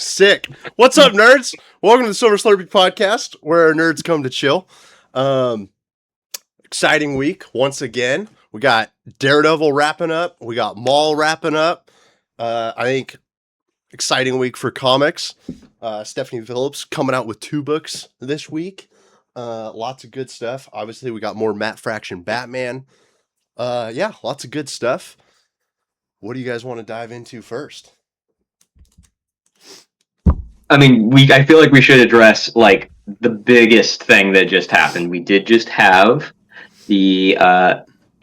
Sick. What's up, nerds? Welcome to the Silver Slurpee podcast, where nerds come to chill. Exciting week once again. We got Daredevil wrapping up. We got Maul wrapping up. I think exciting week for comics. Stephanie Phillips coming out with 2 books this week. Lots of good stuff. Obviously, we got more Matt Fraction Batman. Yeah, lots of good stuff. What do you guys want to dive into first? I mean, I feel like we should address like the biggest thing that just happened. We did just have the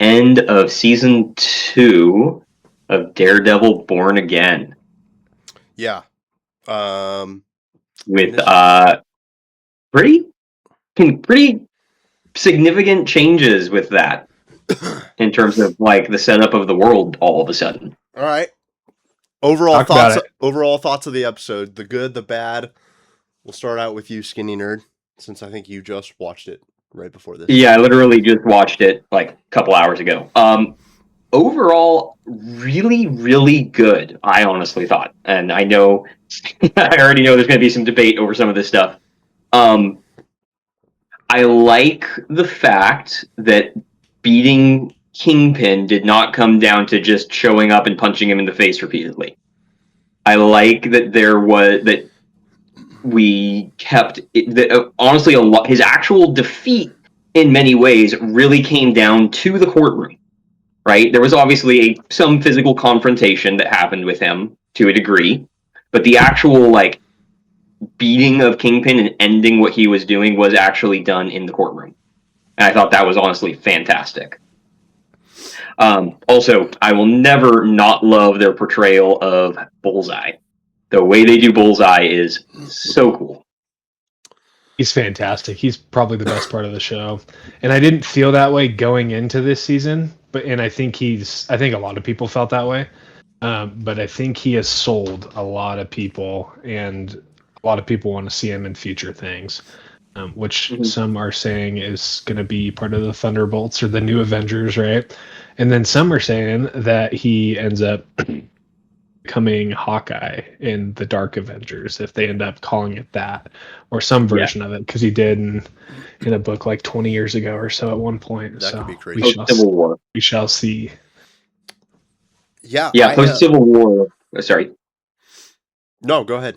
end of season 2 of Daredevil Born Again. Yeah. With pretty significant changes with that in terms of like the setup of the world all of a sudden. All right. Overall thoughts of the episode, the good, the bad. We'll start out with you, Skinny Nerd, since I think you just watched it right before this. Yeah, I literally just watched it like a couple hours ago. Overall, really, really good, I honestly thought. And I know, I already know there's going to be some debate over some of this stuff. I like the fact that beating Kingpin did not come down to just showing up and punching him in the face repeatedly. I like that we kept honestly his actual defeat in many ways really came down to the courtroom, right? There was obviously some physical confrontation that happened with him to a degree, but the actual like beating of Kingpin and ending what he was doing was actually done in the courtroom. And I thought that was honestly fantastic. Also, I will never not love their portrayal of Bullseye. The way they do Bullseye is so cool. He's fantastic. He's probably the best part of the show. And I didn't feel that way going into this season, I think a lot of people felt that way. But I think he has sold a lot of people, and a lot of people want to see him in future things. Which some are saying is going to be part of the Thunderbolts or the new Avengers, right? And then some are saying that he ends up becoming Hawkeye in the Dark Avengers, if they end up calling it that, or some version of it, because he did in a book like 20 years ago or so at one point. That could be crazy. Civil War. We shall see. Yeah. Post Civil War. Sorry. No, go ahead.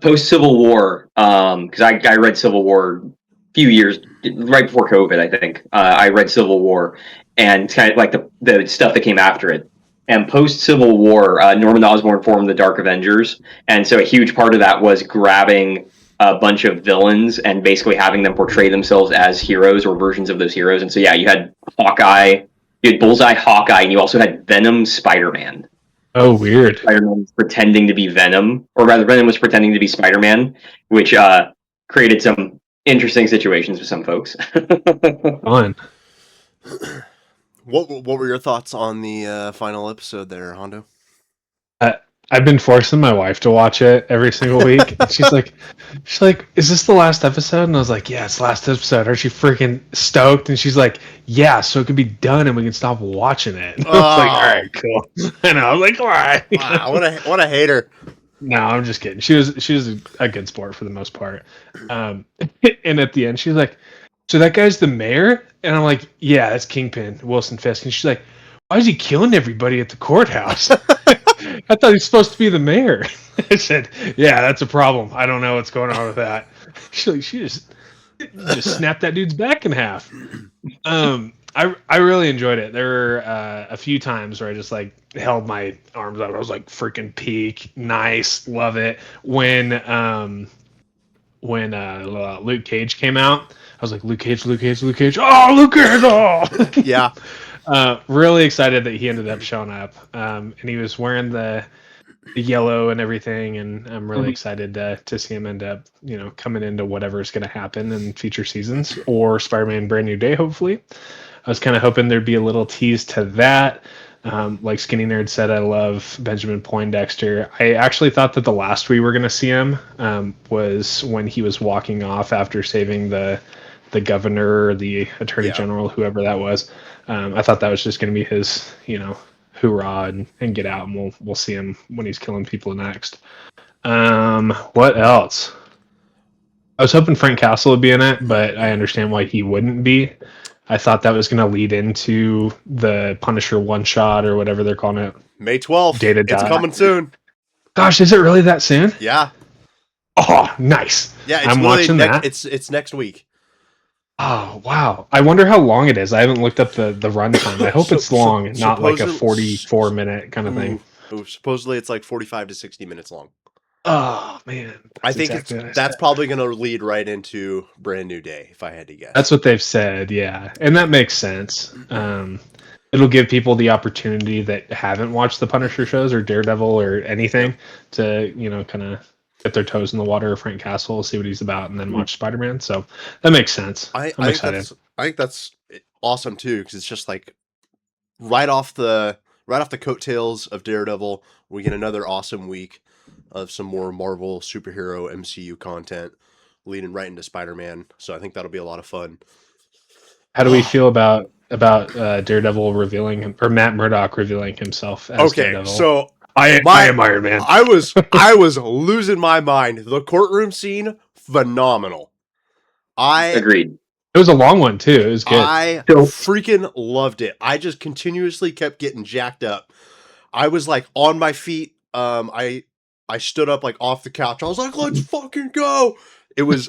Post Civil War, because I read Civil War a few years right before COVID, I think. I read Civil War and kind of like the stuff that came after it. And post Civil War, Norman Osborn formed the Dark Avengers, and so a huge part of that was grabbing a bunch of villains and basically having them portray themselves as heroes or versions of those heroes. And so yeah, you had Hawkeye, you had Bullseye, Hawkeye, and you also had Venom, Spider-Man. Oh, weird. Spider-Man was pretending to be Venom, or rather Venom was pretending to be Spider-Man, which created some interesting situations with some folks. Fun. What were your thoughts on the final episode there, Hondo? I've been forcing my wife to watch it every single week. She's like, is this the last episode? And I was like, yeah, it's the last episode. Aren't you freaking stoked? And she's like, yeah, so it can be done and we can stop watching it. And I was like, all right, cool. And I was like, all right. Wow, what a hater. No, I'm just kidding. She was a good sport for the most part. And at the end, she's like, so that guy's the mayor? And I'm like, yeah, that's Kingpin, Wilson Fisk. And she's like, why is he killing everybody at the courthouse? I thought he's supposed to be the mayor. I said, yeah, that's a problem. I don't know what's going on with that. She just snapped that dude's back in half. I really enjoyed it. There were a few times where I just like held my arms out. I was like, freaking peak, nice, love it. When Luke Cage came out, I was like, Luke Cage. Oh, Luke Cage! Oh! Yeah. Really excited that he ended up showing up. And he was wearing the yellow and everything, and I'm really excited to see him end up, coming into whatever's going to happen in future seasons, or Spider-Man Brand New Day, hopefully. I was kind of hoping there'd be a little tease to that. Like Skinny Nerd said, I love Benjamin Poindexter. I actually thought that the last we were going to see him was when he was walking off after saving the governor or the attorney general, whoever that was. I thought that was just going to be his, hoorah and get out, and we'll see him when he's killing people next. What else? I was hoping Frank Castle would be in it, but I understand why he wouldn't be. I thought that was going to lead into the Punisher one shot or whatever they're calling it. May 12th. Data It's dot. coming soon. Gosh, is it really that soon? Yeah. Oh, nice. Yeah, it's I'm literally watching that. It's next week. Oh, wow. I wonder how long it is. I haven't looked up the runtime. I hope it's long and not like a 44-minute kind of thing. Supposedly it's like 45 to 60 minutes long. Oh, man. I think that's probably going to lead right into Brand New Day, if I had to guess. That's what they've said, yeah. And that makes sense. It'll give people the opportunity that haven't watched the Punisher shows or Daredevil or anything to, kind of get their toes in the water of Frank Castle, see what he's about, and then watch Spider-Man. So that makes sense. I'm excited. I think that's awesome too, because it's just like right off the coattails of Daredevil, we get another awesome week of some more Marvel superhero MCU content leading right into Spider-Man. So I think that'll be a lot of fun. How do we feel about Daredevil revealing him, or Matt Murdock revealing himself as Daredevil? So I am Iron Man. I was losing my mind. The courtroom scene, phenomenal. Agreed. It was a long one too. It was good. I freaking loved it. I just continuously kept getting jacked up. I was like on my feet. I stood up like off the couch. I was like, "Let's fucking go!" It was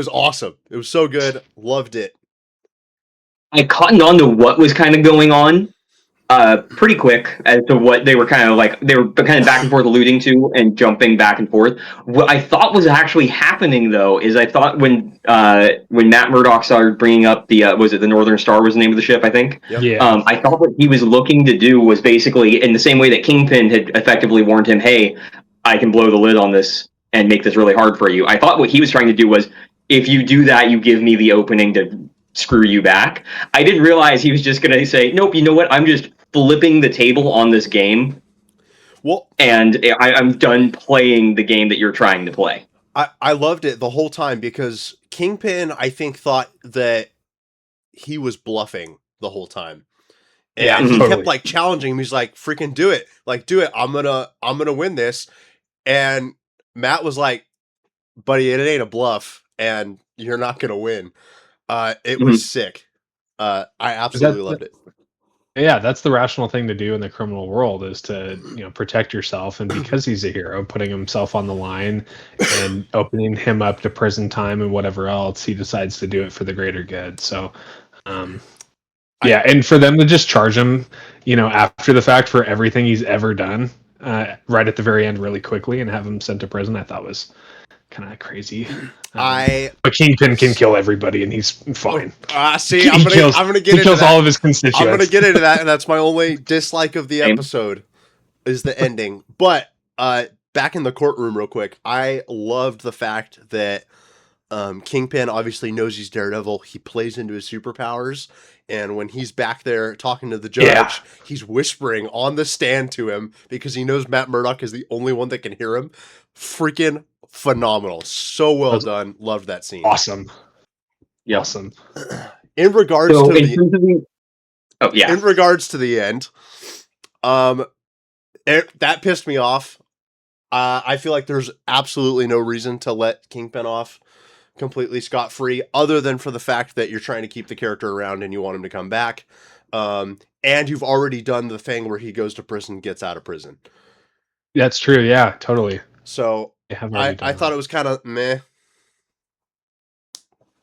awesome. It was so good. Loved it. I caught on to what was kind of going on pretty quick as to what they were kind of like. They were kind of back and forth alluding to and jumping back and forth. What I thought was actually happening, though, is I thought when Matt Murdock started bringing up the was it the Northern Star was the name of the ship, I think. Yep. Yeah. I thought what he was looking to do was basically in the same way that Kingpin had effectively warned him, "Hey, I can blow the lid on this and make this really hard for you." I thought what he was trying to do was, if you do that, you give me the opening to screw you back. I didn't realize he was just going to say, "Nope, you know what? I'm just flipping the table on this game. Well, and I'm done playing the game that you're trying to play." I loved it the whole time because Kingpin, I think, thought that he was bluffing the whole time. And he kept like challenging him. He's like, "Freaking do it. Like, do it. I'm gonna win this." And Matt was like, "Buddy, it ain't a bluff and you're not gonna win." It was sick. I absolutely loved it. Yeah, that's the rational thing to do in the criminal world, is to protect yourself. And because he's a hero, putting himself on the line and opening him up to prison time and whatever else, he decides to do it for the greater good. So yeah, and for them to just charge him after the fact for everything he's ever done right at the very end really quickly and have him sent to prison, I thought was kind of crazy. But Kingpin can kill everybody and he's fine. See, I'm gonna get into that. He kills all of his constituents. I'm gonna get into that, and that's my only dislike of the episode is the ending. But back in the courtroom real quick, I loved the fact that Kingpin obviously knows he's Daredevil. He plays into his superpowers, and when he's back there talking to the judge, he's whispering on the stand to him because he knows Matt Murdock is the only one that can hear him. Freaking phenomenal. So well done. Loved that scene. Awesome. Yeah. Awesome. In regards to the end, that pissed me off. I feel like there's absolutely no reason to let Kingpin off completely scot-free, other than for the fact that you're trying to keep the character around and you want him to come back. And you've already done the thing where he goes to prison, gets out of prison. That's true. Yeah, totally. So I thought it was kind of meh.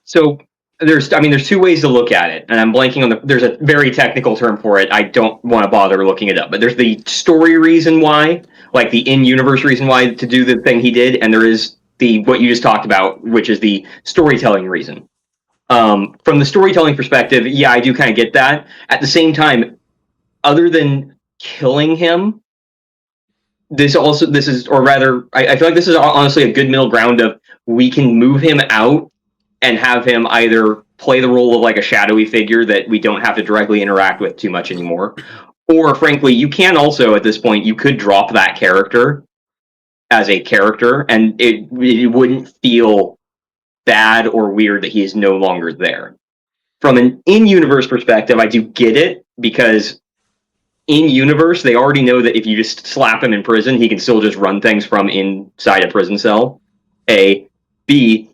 So there's two ways to look at it, and I'm blanking on there's a very technical term for it. I don't want to bother looking it up, but there's the story reason why, like the in-universe reason why to do the thing he did, and there is what you just talked about, which is the storytelling reason. From the storytelling perspective, yeah, I do kind of get that. At the same time, other than killing him, I feel like this is honestly a good middle ground of, we can move him out and have him either play the role of like a shadowy figure that we don't have to directly interact with too much anymore, or frankly, you can also, at this point, you could drop that character as a character and it wouldn't feel bad or weird that he is no longer there. From an in-universe perspective, I do get it, because in universe, they already know that if you just slap him in prison, he can still just run things from inside a prison cell. A. B.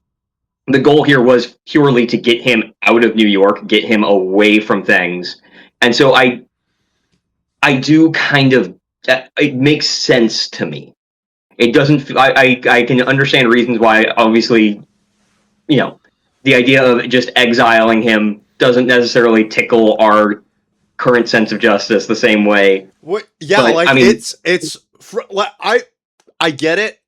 The goal here was purely to get him out of New York, get him away from things. And so I do kind of, it makes sense to me. It doesn't, I can understand reasons why, obviously, the idea of just exiling him doesn't necessarily tickle our current sense of justice the same way. What? Yeah, But, like I mean, I get it.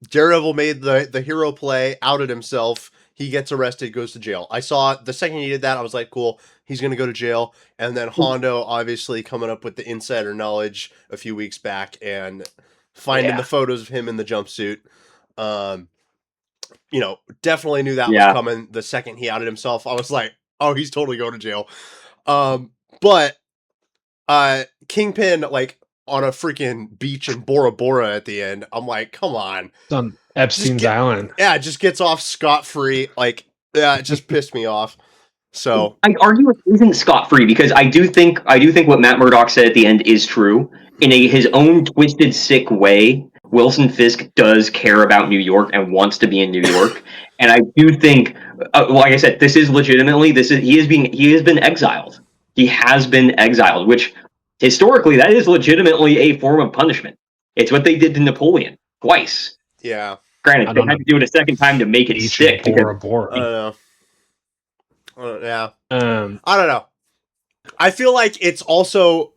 Daredevil made the hero play, outed himself. He gets arrested, goes to jail. I saw the second he did that, I was like, cool, he's gonna go to jail. And then Hondo obviously coming up with the insider knowledge a few weeks back and finding the photos of him in the jumpsuit. Definitely knew that was coming the second he outed himself. I was like, oh, he's totally going to jail. But Kingpin, like, on a freaking beach in Bora Bora at the end, I'm like, come on. It's on Epstein's Island. Yeah, just gets off scot-free. Like, yeah, it just pissed me off. So I argue it isn't scot-free because I do think what Matt Murdock said at the end is true. In his own twisted, sick way, Wilson Fisk does care about New York and wants to be in New York. And I do think, like I said, he has been exiled. He has been exiled, which historically that is legitimately a form of punishment. It's what they did to Napoleon twice. Yeah. Granted, they had to do it a second time to make it stick. Bora Bora. I don't know. Yeah. I don't know. I feel like it's also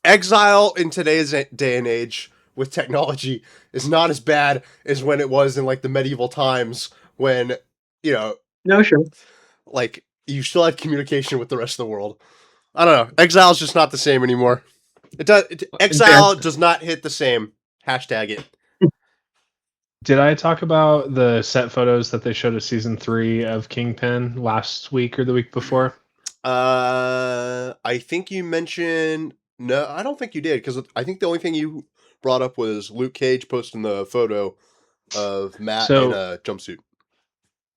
exile in today's day and age with technology is not as bad as when it was in like the medieval times when, No, sure. like you still had communication with the rest of the world. I don't know. Exile is just not the same anymore. Exile does not hit the same. Hashtag it. Did I talk about the set photos that they showed of season 3 of Kingpin last week or the week before? I think you mentioned... No, I don't think you did, because I think the only thing you brought up was Luke Cage posting the photo of Matt in a jumpsuit.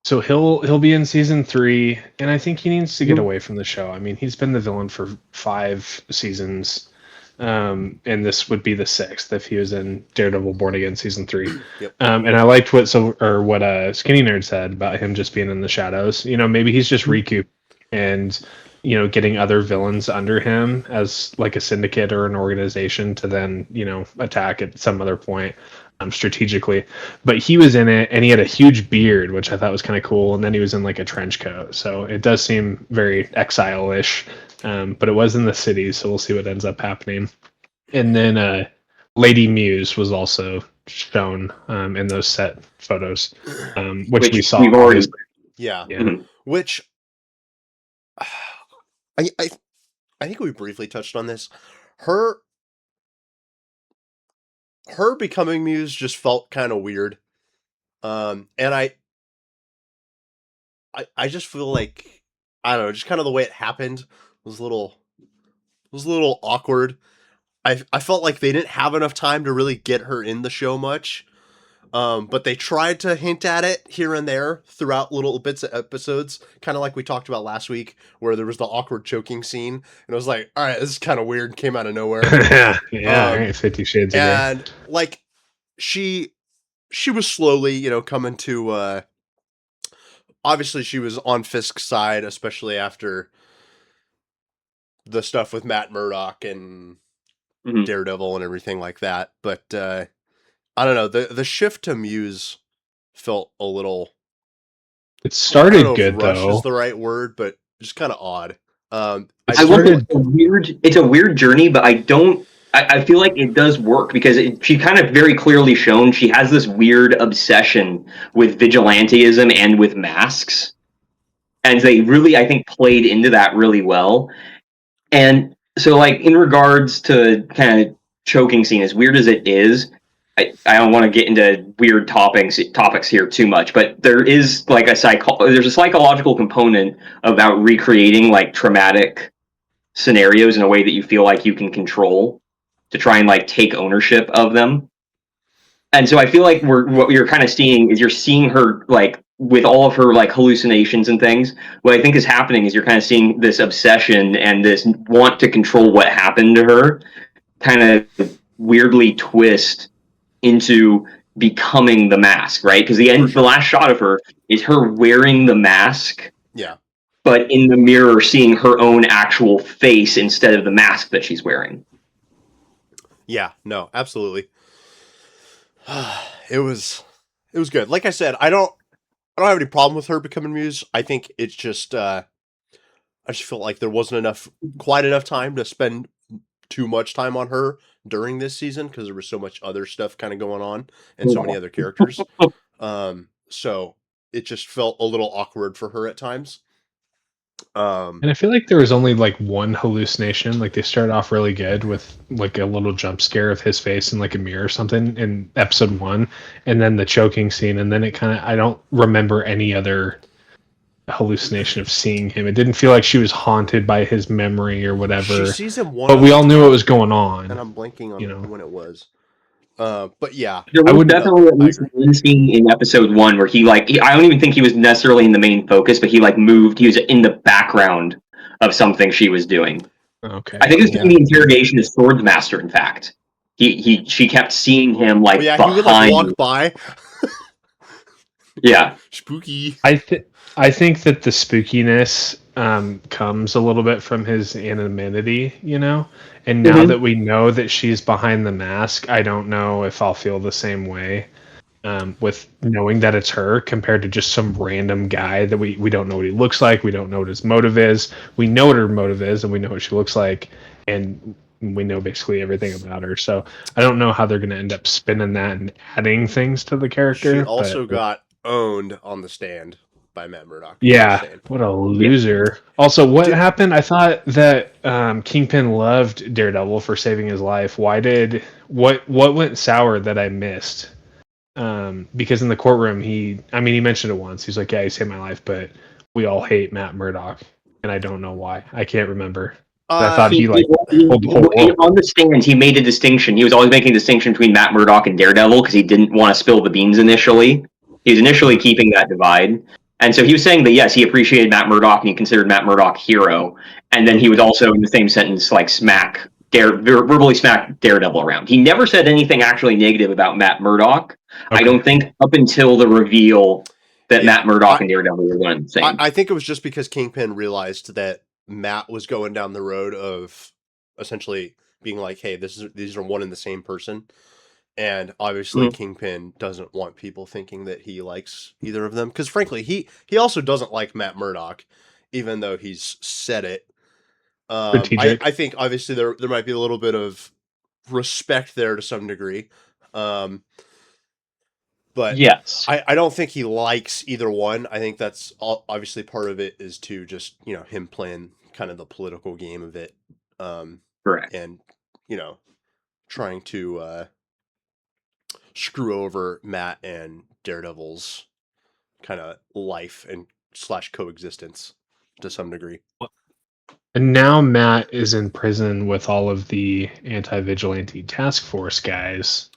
So he'll be in season 3, and I think he needs to get away from the show. I mean, he's been the villain for 5 seasons, and this would be the 6th if he was in Daredevil Born Again season 3. Yep. And I liked what Skinny Nerd said about him just being in the shadows. Maybe he's just recouping and getting other villains under him as like a syndicate or an organization to then attack at some other point. Strategically, but he was in it and he had a huge beard, which I thought was kind of cool, and then he was in like a trench coat, so it does seem very exile-ish, but it was in the city, so we'll see what ends up happening. And then Lady Muse was also shown in those set photos, which we saw. We've already... Yeah. Mm-hmm. Which I think we briefly touched on this. Her becoming Muse just felt kind of weird. And I just feel like, I don't know, just kind of the way it happened was a little awkward. I felt like they didn't have enough time to really get her in the show much. But they tried to hint at it here and there throughout little bits of episodes, kind of like we talked about last week, where there was the awkward choking scene, and I was like, all right, this is kind of weird, came out of nowhere. Yeah, 50 Shades of Grey. And like she was slowly, coming to obviously she was on Fisk's side, especially after the stuff with Matt Murdock and Daredevil and everything like that. But I don't know, the shift to Muse felt a little... It started good, rush though. Is the right word, but just kind of odd. It's a weird journey, but I feel like it does work because she kind of very clearly shown she has this weird obsession with vigilanteism and with masks. And they really, I think, played into that really well. And so, like, in regards to kind of choking scene, as weird as it is, I don't want to get into weird topics here too much, but there is like there's a psychological component about recreating like traumatic scenarios in a way that you feel like you can control to try and like take ownership of them. And so I feel like what you're kind of seeing is you're seeing her like with all of her like hallucinations and things, what I think is happening is you're kind of seeing this obsession and this want to control what happened to her kind of weirdly twist into becoming the mask, right? Because the last shot of her is her wearing the mask, Yeah. but in the mirror seeing her own actual face instead of the mask that she's wearing. Yeah, no, absolutely. It was good. Like I said, I don't have any problem with her becoming Muse. I think it's just I just felt like there wasn't quite enough time to spend too much time on her during this season because there was so much other stuff kind of going on and so many other characters. So it just felt a little awkward for her at times. And I feel like there was only like one hallucination. Like they started off really good with like a little jump scare of his face in like a mirror or something in episode 1, and then the choking scene, and then it kind of, I don't remember any other hallucination of seeing him. It didn't feel like she was haunted by his memory or whatever. She sees him one, but we all knew what was going on. and I'm blanking on when it was. But yeah, there was definitely at least one scene in episode 1 where I don't even think he was necessarily in the main focus, but he moved. He was in the background of something she was doing. Okay. I think it was during the interrogation of Swordsmaster. In fact, she kept seeing him behind. He would walk by. Yeah, spooky. I think that the spookiness comes a little bit from his anonymity, and now that we know that she's behind the mask, I don't know if I'll feel the same way with knowing that it's her compared to just some random guy that we don't know what he looks like, we don't know what his motive is. We know what her motive is and we know what she looks like, and we know basically everything about her. So I don't know how they're going to end up spinning that and adding things to the character. She also got owned on the stand by Matt Murdock. Yeah, what a loser. Yeah. Also, what happened? I thought that Kingpin loved Daredevil for saving his life. What went sour that I missed? Because in the courtroom, he mentioned it once. He's like, yeah, he saved my life, but we all hate Matt Murdock, and I don't know why. I can't remember. I thought he on the stand, he made a distinction. He was always making a distinction between Matt Murdock and Daredevil because he didn't want to spill the beans initially. He was initially keeping that divide. And so he was saying that, yes, he appreciated Matt Murdock and he considered Matt Murdock hero. And then he would also, in the same sentence, verbally smack Daredevil around. He never said anything actually negative about Matt Murdock. Okay. I don't think up until the reveal that Matt Murdock and Daredevil were one and the same. I think it was just because Kingpin realized that Matt was going down the road of essentially being like, hey, these are one and the same person. And obviously Kingpin doesn't want people thinking that he likes either of them. Because frankly, he also doesn't like Matt Murdock, even though he's said it. I think obviously there might be a little bit of respect there to some degree. But yes, I don't think he likes either one. I think that's obviously part of it is to just, him playing kind of the political game of it. Correct. And, trying to screw over Matt and Daredevil's kind of life and / coexistence to some degree. And now Matt is in prison with all of the anti-vigilante task force guys.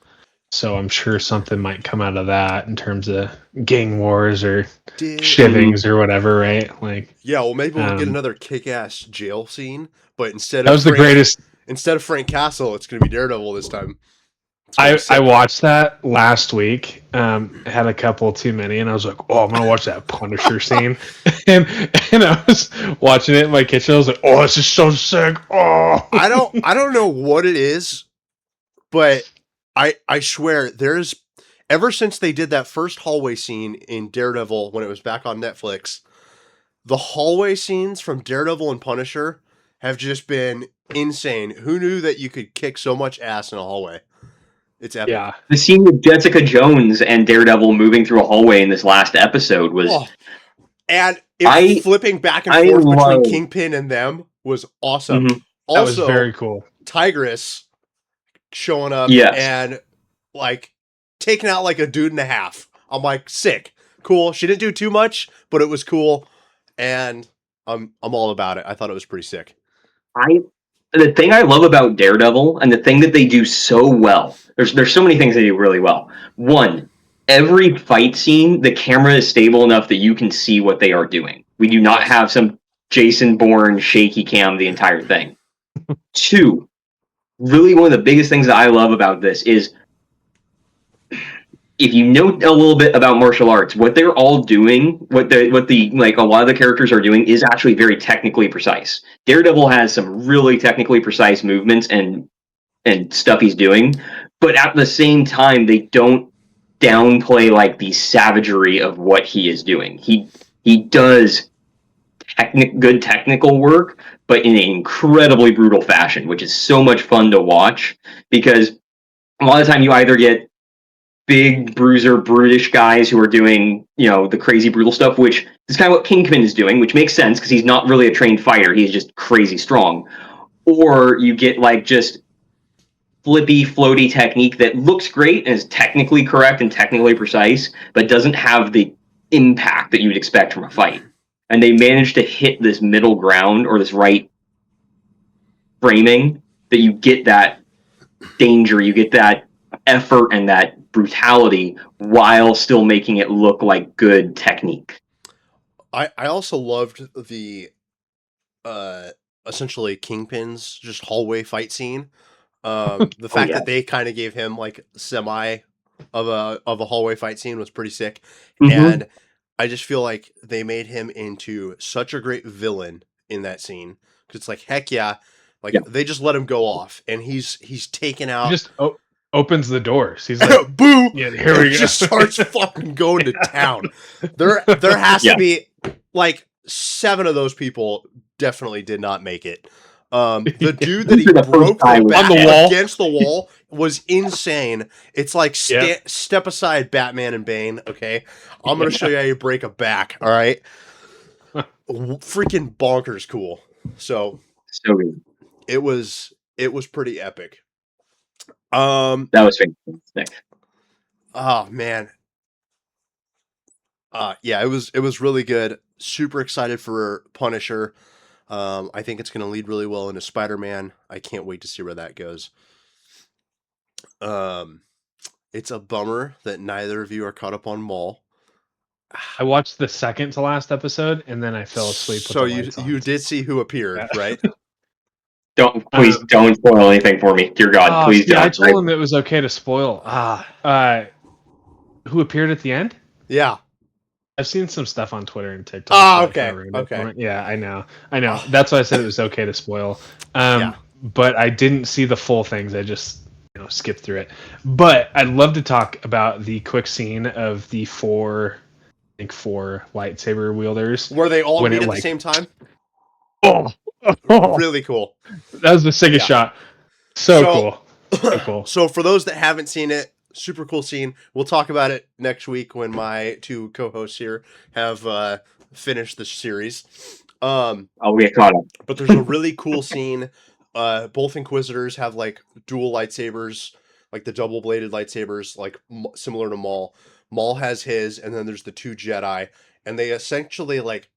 So I'm sure something might come out of that in terms of gang wars or shivvings or whatever, right? Yeah, well, maybe we'll get another kick-ass jail scene, but instead of Frank Castle, it's going to be Daredevil this time. I watched that last week. Had a couple too many, and I was like, "Oh, I'm gonna watch that Punisher scene." and I was watching it in my kitchen. I was like, "Oh, this is so sick!" Oh, I don't know what it is, but I swear there's ever since they did that first hallway scene in Daredevil when it was back on Netflix, the hallway scenes from Daredevil and Punisher have just been insane. Who knew that you could kick so much ass in a hallway? It's epic. Yeah. The scene with Jessica Jones and Daredevil moving through a hallway in this last episode was... And flipping back and forth between Kingpin and them was awesome. Mm-hmm. Also, that was very cool. Tigress showing up and taking out a dude and a half. I'm like, sick. Cool. She didn't do too much, but it was cool. And I'm all about it. I thought it was pretty sick. The thing I love about Daredevil and the thing that they do so well, there's so many things they do really well. One, every fight scene, the camera is stable enough that you can see what they are doing. We do not have some Jason Bourne shaky cam the entire thing. 2, really one of the biggest things that I love about this is if you know a little bit about martial arts, what they're all doing, what the like a lot of the characters are doing is actually very technically precise. Daredevil has some really technically precise movements and stuff he's doing, but at the same time they don't downplay like the savagery of what he is doing. He does good technical work, but in an incredibly brutal fashion, which is so much fun to watch because a lot of the time you either get big bruiser brutish guys who are doing the crazy brutal stuff, which is kind of what Kingpin is doing, which makes sense because he's not really a trained fighter, he's just crazy strong. Or you get like just flippy floaty technique that looks great and is technically correct and technically precise but doesn't have the impact that you would expect from a fight, and they managed to hit this middle ground or this right framing that you get that danger, you get that effort and that brutality while still making it look like good technique. I also loved the essentially Kingpin's just hallway fight scene. The fact that they kind of gave him like semi of a hallway fight scene was pretty sick. And I just feel like they made him into such a great villain in that scene because it's like heck yeah, like they just let him go off and he's taken out. He just opens the doors. He's like, boo! Yeah, here we go. Just starts fucking going to town. There has to be like 7 of those people definitely did not make it. The dude that he broke the back on the wall against the wall was insane. It's like step aside Batman and Bane, okay? I'm going to show you how you break a back, all right? Freaking bonkers cool. So good. It was pretty epic. That was fantastic. Oh man. Yeah, it was really good. Super excited for Punisher. I think it's going to lead really well into Spider-Man. I can't wait to see where that goes. It's a bummer that neither of you are caught up on Maul. I watched the second to last episode and then I fell asleep. So you did see who appeared, right? Don't spoil anything for me, dear God. Please don't. I told him it was okay to spoil. Who appeared at the end? Yeah. I've seen some stuff on Twitter and TikTok. Okay. Yeah, I know. That's why I said it was okay to spoil. But I didn't see the full things. I just skipped through it. But I'd love to talk about the quick scene of the 4 lightsaber wielders. Were they all meet at the same time? Oh, really cool. That was the sickest shot. So cool. So for those that haven't seen it, super cool scene. We'll talk about it next week when my 2 co-hosts here have finished the series. I'll get caught up. But there's a really cool scene. Both Inquisitors have like dual lightsabers, like the double-bladed lightsabers, like similar to Maul. Maul has his, and then there's the 2 Jedi, and they essentially like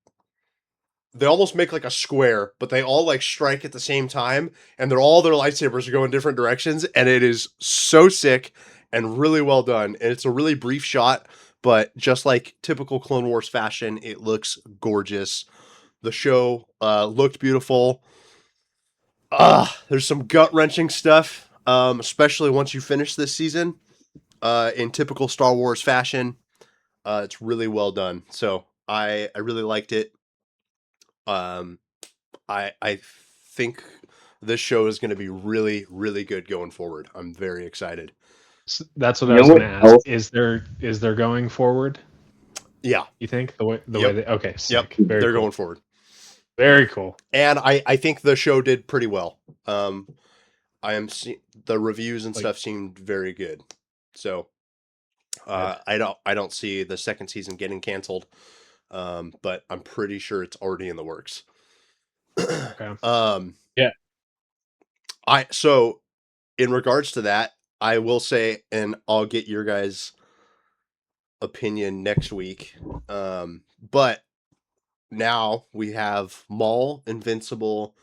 they almost make like a square, but they all like strike at the same time, and their lightsabers are going different directions, and it is so sick and really well done. And it's a really brief shot, but just like typical Clone Wars fashion, it looks gorgeous. The show looked beautiful. There's some gut-wrenching stuff, especially once you finish this season. In typical Star Wars fashion, it's really well done. So I really liked it. I think this show is going to be really, really good going forward. I'm very excited. So that's what I was going to ask. Is there going forward? Yeah. You think the way they, okay. Sick. Yep. They're going forward. Very cool. And I think the show did pretty well. The reviews and stuff seemed very good. So I don't see the second season getting canceled. But I'm pretty sure it's already in the works. Okay. Yeah. So in regards to that, I will say, and I'll get your guys' opinion next week. But now we have Maul, Invincible,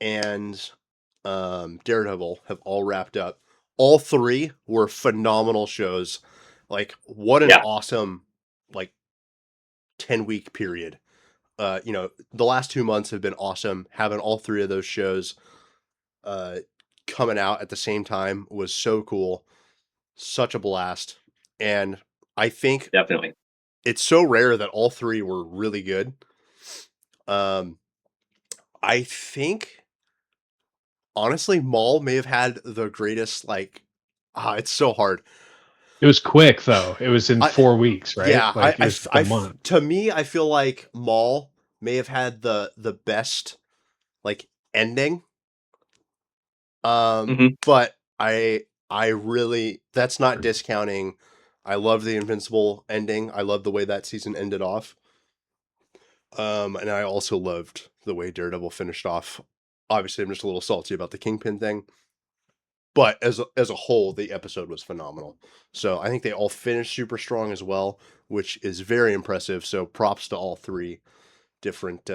and Daredevil have all wrapped up. All 3 were phenomenal shows. Like, what an Yeah. awesome, like, 10-week period. The last 2 months have been awesome. Having all 3 of those shows uh, coming out at the same time was so cool. Such a blast. And I think Definitely. it's so rare that all 3 were really good. Um, I think, honestly, Maul may have had the greatest, like, it's so hard. It was quick though. It was in I 4 weeks, right? Yeah, Like it was a month. to me, I feel like Maul may have had the best, like, ending. Hmm. But I really, that's not discounting. I love the Invincible ending. I love the way that season ended off. And I also loved the way Daredevil finished off. Obviously, I'm just a little salty about the Kingpin thing, but as a whole, the episode was phenomenal. So I think they all finished super strong as well, which is very impressive. So props to all 3 different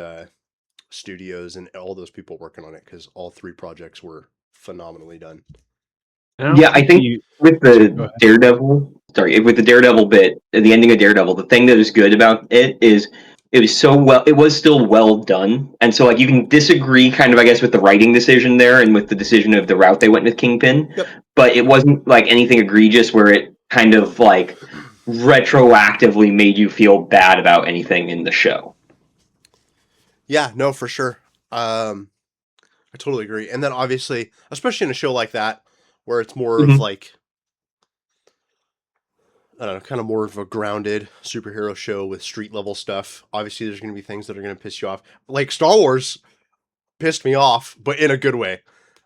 studios and all those people working on it, because all 3 projects were phenomenally done. I don't Yeah, I think think you with Go the ahead. with the Daredevil bit, the ending of Daredevil, the thing that is good about it is it was still well done. And so like you can disagree kind of I guess with the writing decision there and with the decision of the route they went with Kingpin, Yep. but it wasn't like anything egregious where it kind of like retroactively made you feel bad about anything in the show. Yeah, no, for sure. I totally agree. And then obviously, especially in a show like that, where it's more of Hmm. like, I don't know, kind of more of a grounded superhero show with street level stuff. Obviously, there's going to be things that are going to piss you off. Like Star Wars pissed me off, but in a good way.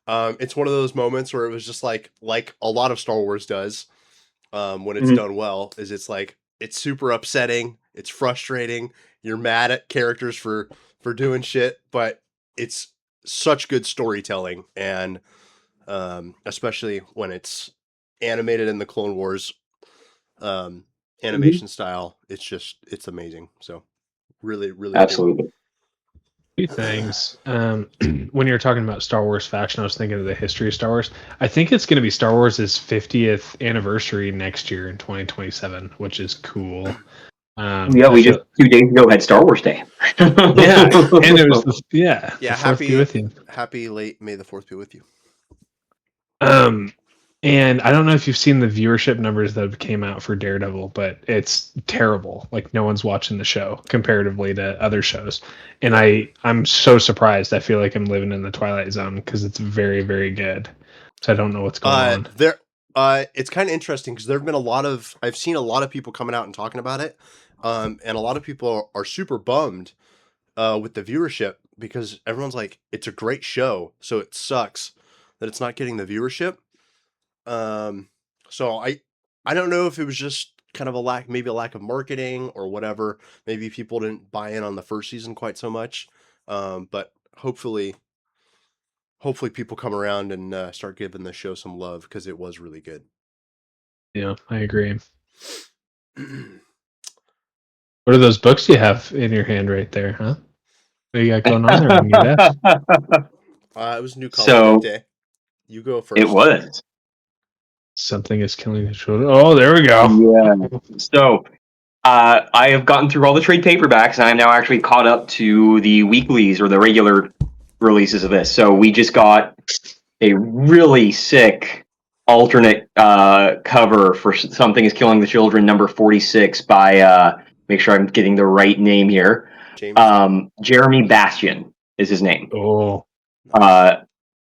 It's one of those moments where it was just like a lot of Star Wars does, when it's Hmm. done well, is it's like, it's super upsetting. It's frustrating. You're mad at characters for doing shit, but it's such good storytelling. And especially when it's animated in the Clone Wars um, Hmm. animation style. It's amazing. So really, really cool. Absolutely. Two things. When you were talking about Star Wars fashion, I was thinking of the history of Star Wars. I think it's going to be Star Wars' 50th anniversary next year in 2027, which is cool. Yeah, I we just feel 2 days ago had Star Wars Day. yeah, and it was the Yeah, fourth be with you. happy late May the 4th be with you. Um, and I don't know if you've seen the viewership numbers that came out for Daredevil, but it's terrible. Like no one's watching the show comparatively to other shows. And I'm so surprised. I feel like I'm living in the Twilight Zone because it's very, very good. So I don't know what's going on. It's kind of interesting because there've been I've seen a lot of people coming out and talking about it, and a lot of people are super bummed with the viewership, because everyone's like, it's a great show, so it sucks that it's not getting the viewership. Um, so I don't know if it was just kind of maybe a lack of marketing or whatever. Maybe people didn't buy in on the first season quite so much. But hopefully people come around and start giving the show some love, because it was really good. Yeah, I agree. What are those books you have in your hand right there, huh? What you got going on there on your desk? It was New Comic Book So Day. You go it first. was. Something is killing the children. Oh, there we go. Yeah. So I have gotten through all the trade paperbacks, and I'm now actually caught up to the weeklies or the regular releases of this. So we just got a really sick alternate cover for Something is Killing the Children, number 46 by, make sure I'm getting the right name here. James. Jeremy Bastian is his name. Oh, Uh,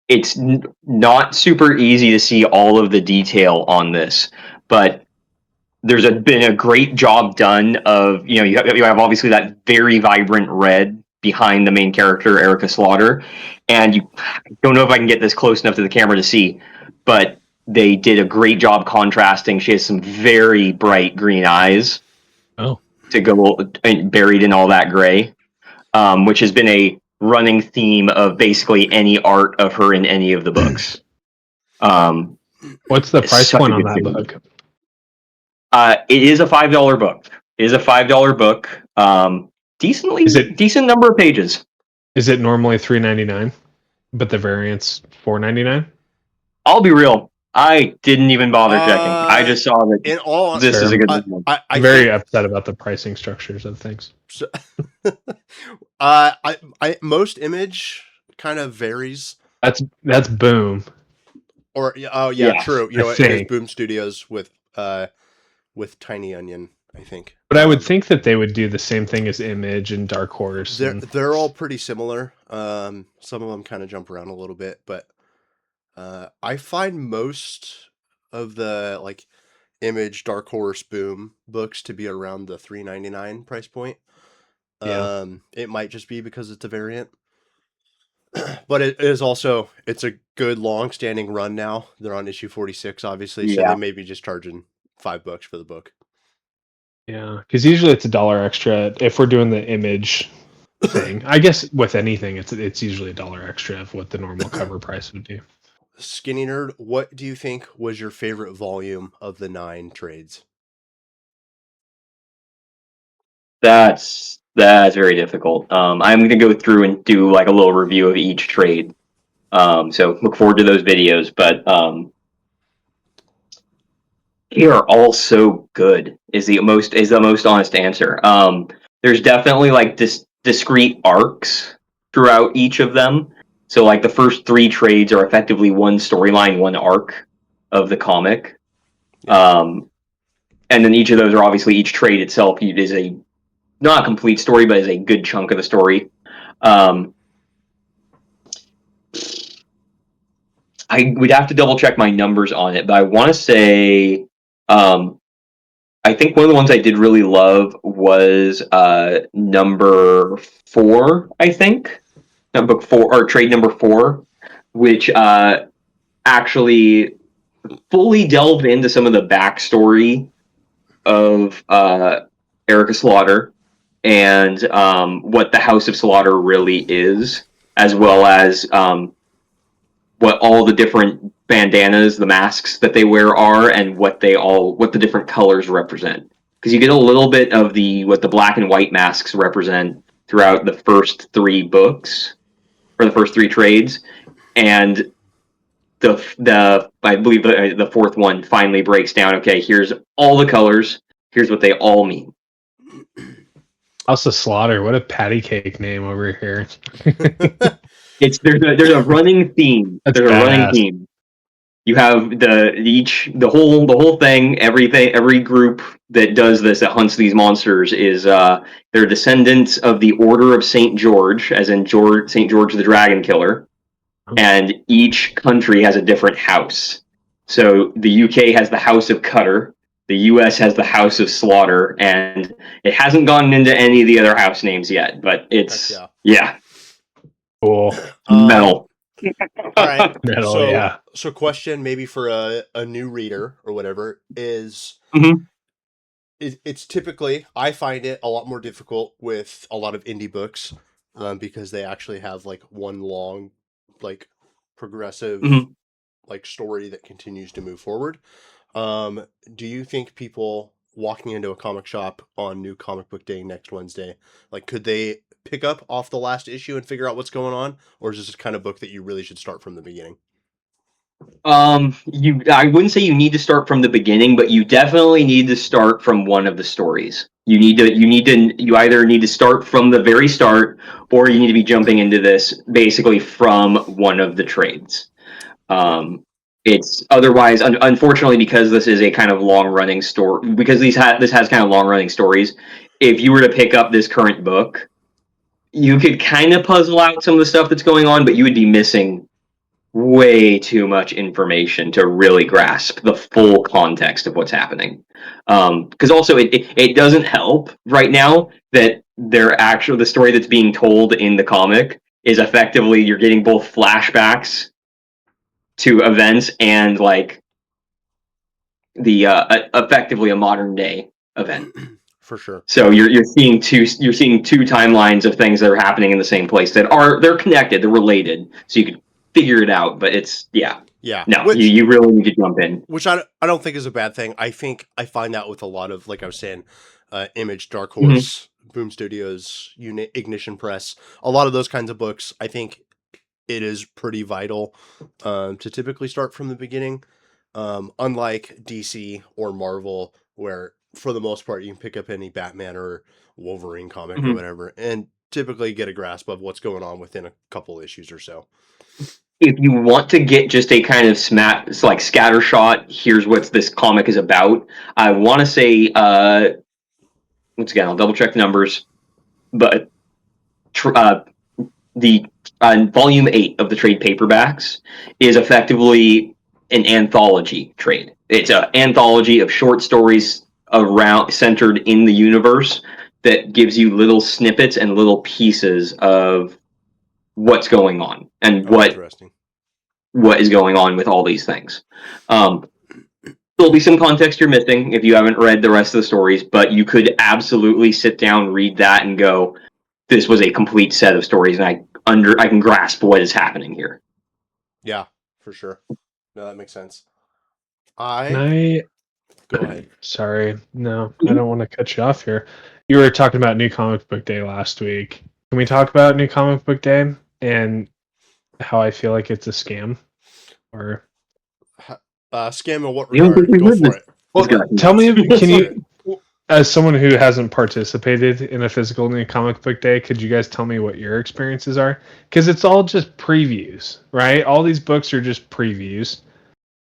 it's not super easy to see all of the detail on this, but been a great job done of, you have obviously that very vibrant red behind the main character Erica Slaughter, and you don't know if I can get this close enough to the camera to see, but they did a great job contrasting. She has some very bright green eyes oh, to go buried in all that gray, which has been a running theme of basically any art of her in any of the books. what's the It's price such a point on good that series. book? It is a $5 book. It is a $5 book. Decent number of pages. Is it normally $3.99, but the variant's $4.99? I'll be real. I didn't even bother checking. I just saw that In all, this is a good I, one. I Very think upset about the pricing structures of things. so, most image kind of varies. That's Boom. Or oh yeah, Yeah. true. You I know, it is think. Boom Studios with Tiny Onion, I think. But I would think that they would do the same thing as Image and Dark Horse. They're all pretty similar. Some of them kind of jump around a little bit, but I find most of the like Image, Dark Horse, Boom books to be around the $3.99 price point. Yeah. It might just be because it's a variant, but it is also it's a good long standing run now. They're on issue 46, obviously, so Yeah. they may be just charging $5 for the book. Yeah, because usually it's $1 extra if we're doing the Image thing. I guess with anything, it's usually $1 extra of what the normal cover price would be. Skinny Nerd, what do you think was your favorite volume of the 9 trades? That's very difficult. I'm gonna go through and do like a little review of each trade. So look forward to those videos. But they are all so good. Is the most honest answer. There's definitely like discrete arcs throughout each of them. So like the first 3 trades are effectively one storyline, one arc of the comic. And then each of those are obviously each trade itself is a not a complete story, but is a good chunk of the story. I would have to double check my numbers on it, but I want to say, I think one of the ones I did really love was number 4. I think book 4 or trade number 4, which actually fully delved into some of the backstory of Erica Slaughter and what the House of Slaughter really is, as well as what all the different bandanas, the masks that they wear are, and what the different colors represent. Because you get a little bit of what the black and white masks represent throughout the first 3 books, or the first 3 trades, and the I believe the 4th one finally breaks down. Okay, here's all the colors. Here's what they all mean. Also, Slaughter, what a patty cake name over here. There's a running theme. That's There's a running badass. theme. You have the whole thing. Every group that does this, that hunts these monsters, is they're descendants of the Order of Saint George, as in Saint George the Dragon Killer, and each country has a different house. So the UK has the House of Cutter, the US has the House of Slaughter, and it hasn't gone into any of the other house names yet, but it's yeah. Cool. Metal. All right. Metal, So question maybe for a new reader or whatever is Mhm. it's typically, I find it a lot more difficult with a lot of indie books because they actually have like one long like progressive Mhm. like story that continues to move forward. Do you think people walking into a comic shop on New Comic Book Day next Wednesday, like could they pick up off the last issue and figure out what's going on, or is this the kind of book that you really should start from the beginning? I wouldn't say you need to start from the beginning, but you definitely need to start from one of the stories. You either need to start from the very start, or you need to be jumping into this basically from one of the trades. It's otherwise, unfortunately, because this is a kind of long running story, because this has kind of long running stories. If you were to pick up this current book, you could kind of puzzle out some of the stuff that's going on, but you would be missing way too much information to really grasp the full context of what's happening. Because also it doesn't help right now that the story that's being told in the comic is effectively you're getting both flashbacks to events and like the effectively a modern day event. For sure. So you're seeing two timelines of things that are happening in the same place they're connected, they're related, so you could figure it out. But it's no, you really need to jump in, which I don't think is a bad thing. I think I find that with a lot of, like I was saying, Image, Dark Horse, Boom Studios, Ignition Press, a lot of those kinds of books. I think it is pretty vital to typically start from the beginning. Unlike DC or Marvel, where for the most part you can pick up any Batman or Wolverine comic or Mhm. whatever, and typically get a grasp of what's going on within a couple issues or so. If you want to get just a kind of like scatter shot, here's what this comic is about. I want to say, once again, I'll double check the numbers, but the volume 8 of the trade paperbacks is effectively an anthology trade. It's an anthology of short stories around centered in the universe that gives you little snippets and little pieces of what's going on and Interesting. what is going on with all these things. There'll be some context you're missing if you haven't read the rest of the stories, but you could absolutely sit down, read that, and go, "This was a complete set of stories, and I can grasp what is happening here." Yeah, for sure. No, that makes sense. Can I Go ahead. Sorry, no, I don't want to cut you off here. You were talking about New Comic Book Day last week. Can we talk about New Comic Book Day and how I feel like it's a scam? Or Scam in what You don't think regard? we Go would for this- it. this guy? tell me, Let's can hear it. you, as someone who hasn't participated in a physical New Comic Book Day, could you guys tell me what your experiences are? Because it's all just previews, right? All these books are just previews.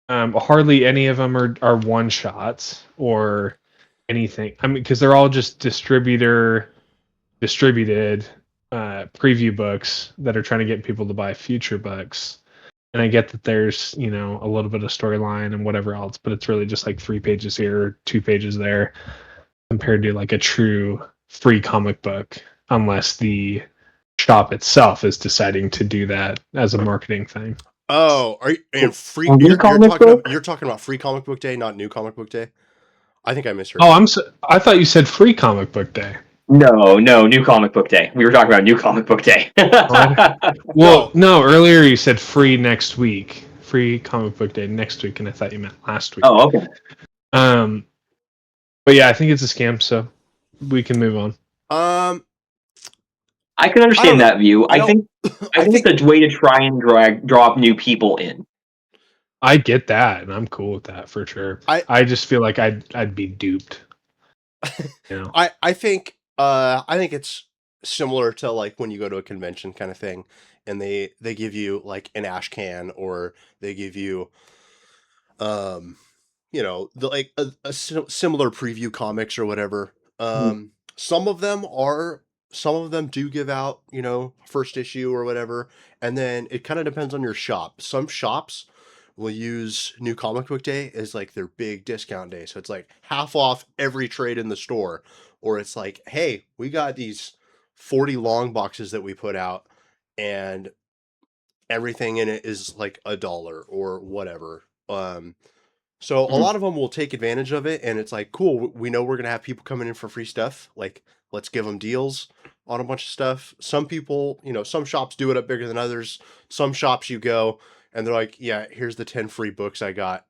Hardly any of them are one shots or anything. I mean, because they're all just distributed preview books that are trying to get people to buy future books. And I get that there's a little bit of storyline and whatever else, but it's really just like 3 pages here, 2 pages there, compared to like a true free comic book, unless the shop itself is deciding to do that as a marketing thing. Oh, are you and free? New You're comic talking book? you're talking about free comic book day, not new comic book day. I think I misheard. Oh, you. I thought you said free comic book day. No, New Comic Book Day. We were talking about New Comic Book Day. Well, no, earlier you said free next week. Free comic book day next week, and I thought you meant last week. Oh, okay. But yeah, I think it's a scam, so we can move on. I can understand that view. I think I think it's a way to try and draw new people in. I get that, and I'm cool with that for sure. I just feel like I'd be duped. I think it's similar to like when you go to a convention kind of thing, and they give you like an ash can, or they give you like a similar preview comics or whatever. Some of them do give out first issue or whatever, and then it kind of depends on your shop. Some shops will use New Comic Book Day as like their big discount day, so it's like half off every trade in the store, or it's like, hey, we got these 40 long boxes that we put out, and everything in it is like $1 or whatever. So a lot of them will take advantage of it, and it's like, cool, we know we're gonna have people coming in for free stuff. Like, let's give them deals on a bunch of stuff. Some people, some shops do it up bigger than others. Some shops you go and they're like, yeah, here's the 10 free books I got.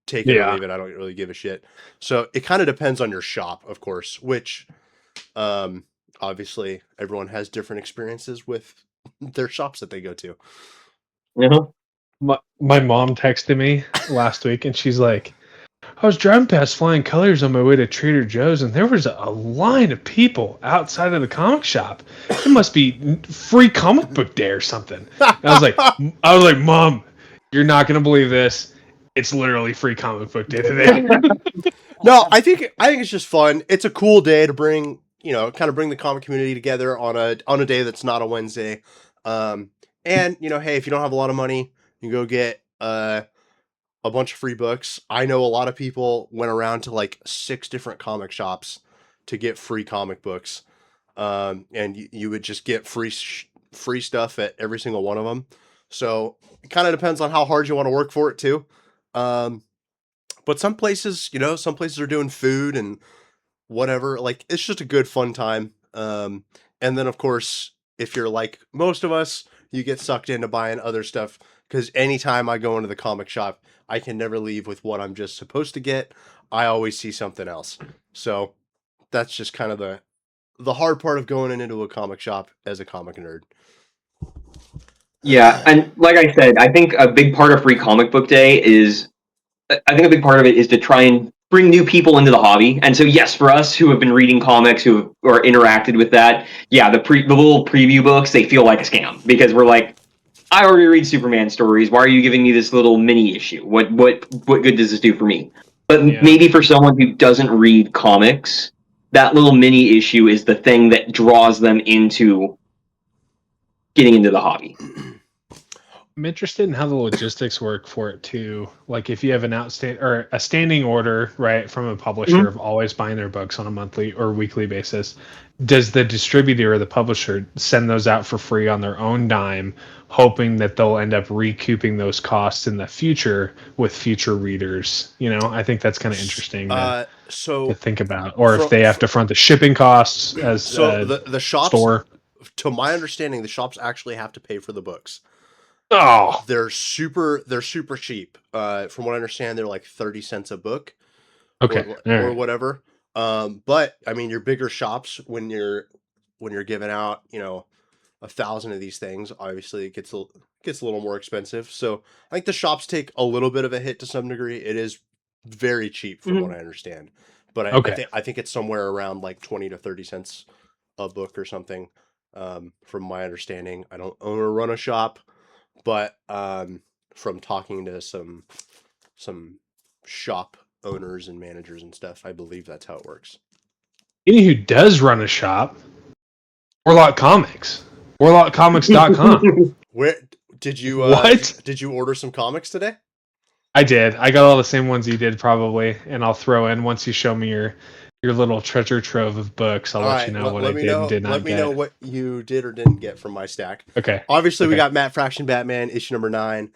Take it or leave it. I don't really give a shit. So it kind of depends on your shop, of course, which obviously everyone has different experiences with their shops that they go to. Uh-huh. My mom texted me last week, and she's like, I was driving past Flying Colors on my way to Trader Joe's, and there was a line of people outside of the comic shop. It must be free comic book day or something. And I was like, Mom, you're not gonna believe this. It's literally free comic book day today. No, I think it's just fun. It's a cool day to bring, kind of bring the comic community together on a day that's not a Wednesday. And hey, if you don't have a lot of money, you go get a bunch of free books. I know a lot of people went around to like 6 different comic shops to get free comic books. And you would just get free stuff at every single one of them. So it kind of depends on how hard you want to work for it too. But some places, some places are doing food and whatever. Like, it's just a good fun time. And then of course, if you're like most of us, you get sucked into buying other stuff, because anytime I go into the comic shop, I can never leave with what I'm just supposed to get. I always see something else. So that's just kind of the hard part of going into a comic shop as a comic nerd. Yeah, and like I said, I think a big part of Free Comic Book Day is I think a big part of it is to try and bring new people into the hobby. And so, yes, for us who have been reading comics, or interacted with that, yeah, the little preview books, they feel like a scam because we're like, I already read Superman stories. Why are you giving me this little mini issue? What good does this do for me? But maybe for someone who doesn't read comics, that little mini issue is the thing that draws them into getting into the hobby. I'm interested in how the logistics work for it too. Like if you have an outstanding or a standing order, right, from a publisher of always buying their books on a monthly or weekly basis, does the distributor or the publisher send those out for free on their own dime, hoping that they'll end up recouping those costs in the future with future readers? I think that's kind of interesting to think about. Or if they have to front the shipping costs as the shops, store. To my understanding, the shops actually have to pay for the books. Oh, they're super cheap. From what I understand, they're like 30 cents a book. Okay. Or whatever. But I mean, your bigger shops, when you're giving out, 1,000 of these things, obviously it gets a little more expensive. So I think the shops take a little bit of a hit to some degree. It is very cheap from what I understand, but I think it's somewhere around like 20 to 30 cents a book or something. From my understanding, I don't own or run a shop, but from talking to some shop owners and managers and stuff, I believe that's how it works. Any who does run a shop, Warlock Comics, warlockcomics.com. Where did you did you order some comics today? I did. I got all the same ones you did probably, and I'll throw in once you show me your little treasure trove of books. I'll let you know what I did and did not get. Let me know what you did or didn't get from my stack. Okay. Obviously, we got Matt Fraction Batman issue number 9.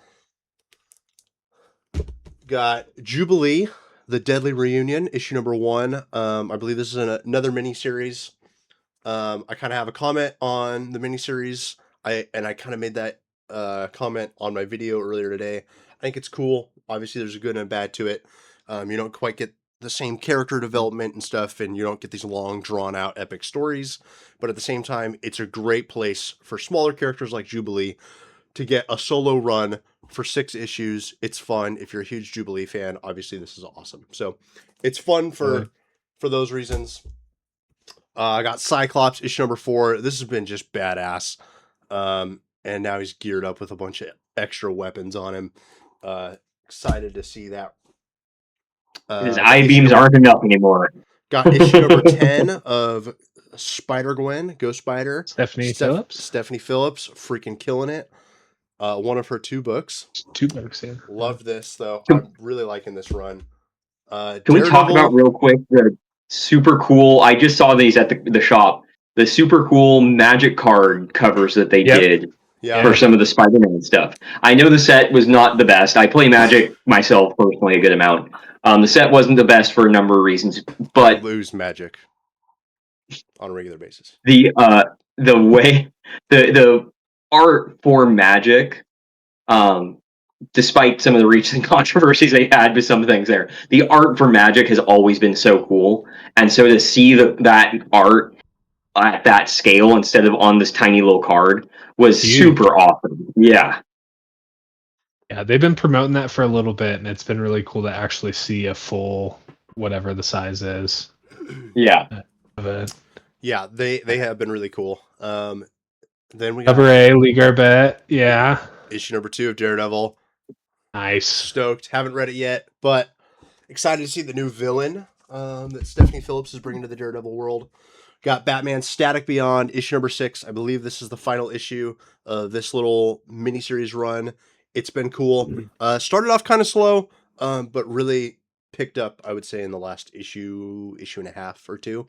Got Jubilee, The Deadly Reunion, issue number 1. I believe this is another miniseries. I kind of have a comment on the miniseries. I kind of made that comment on my video earlier today. I think it's cool. Obviously, there's a good and a bad to it. You don't quite get the same character development and stuff, and you don't get these long, drawn-out epic stories. But at the same time, it's a great place for smaller characters like Jubilee to get a solo run for 6 issues. It's fun. If you're a huge Jubilee fan, obviously this is awesome. So it's fun for those reasons. I got Cyclops issue number 4. This has been just badass. And now he's geared up with a bunch of extra weapons on him. Excited to see that. His I-beams aren't enough anymore. Got issue number 10 of Spider-Gwen, Ghost Spider. Stephanie Phillips, freaking killing it. One of her 2 books. 2 books, yeah. Love this, though. I'm really liking this run. Can we talk about real quick the super cool, I just saw these at the shop, the super cool magic card covers that they did for some of the Spider-Man stuff. I know the set was not the best. I play Magic myself personally a good amount. The set wasn't the best for a number of reasons, but I lose Magic on a regular basis. The way the art for Magic, despite some of the recent controversies they had with some things there, the art for Magic has always been so cool, and so to see that art at that scale instead of on this tiny little card was super awesome. Yeah, they've been promoting that for a little bit, and it's been really cool to actually see a full whatever the size is. Yeah, yeah, they have been really cool. Then we got Cover A, Lee Garbett, issue number 2 of Daredevil. Nice. Stoked. Haven't read it yet, but excited to see the new villain that Stephanie Phillips is bringing to the Daredevil world. Got Batman Static Beyond, issue number 6. I believe this is the final issue of this little miniseries run. It's been cool. Started off kind of slow, but really picked up, I would say, in the last issue and a half or 2.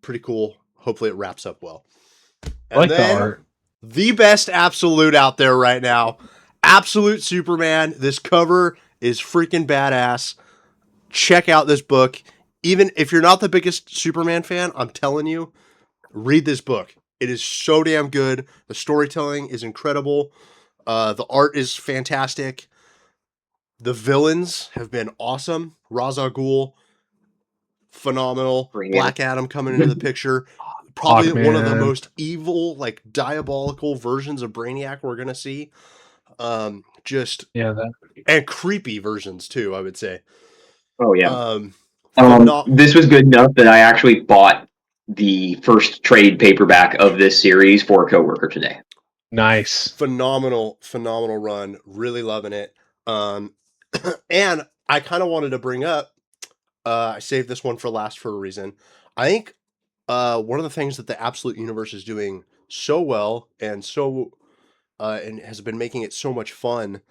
Pretty cool. Hopefully it wraps up well. And I like the art. The best absolute out there right now. Absolute Superman. This cover is freaking badass. Check out this book. Even if you're not the biggest Superman fan, I'm telling you, read this book. It is so damn good. The storytelling is incredible. The art is fantastic. The villains have been awesome. Ra's al Ghul, phenomenal. Black Adam coming into the picture. Probably one of the most evil, like diabolical versions of Brainiac we're going to see. Just Yeah, that and creepy versions too, I would say. Oh yeah. Um, pheno- This was good enough that I actually bought the first trade paperback of this series for a coworker today. nice. phenomenal run. Really loving it. Um, and I kind of wanted to bring up. I saved this one for last for a reason. I think one of the things that the Absolute Universe is doing so well and has been making it so much fun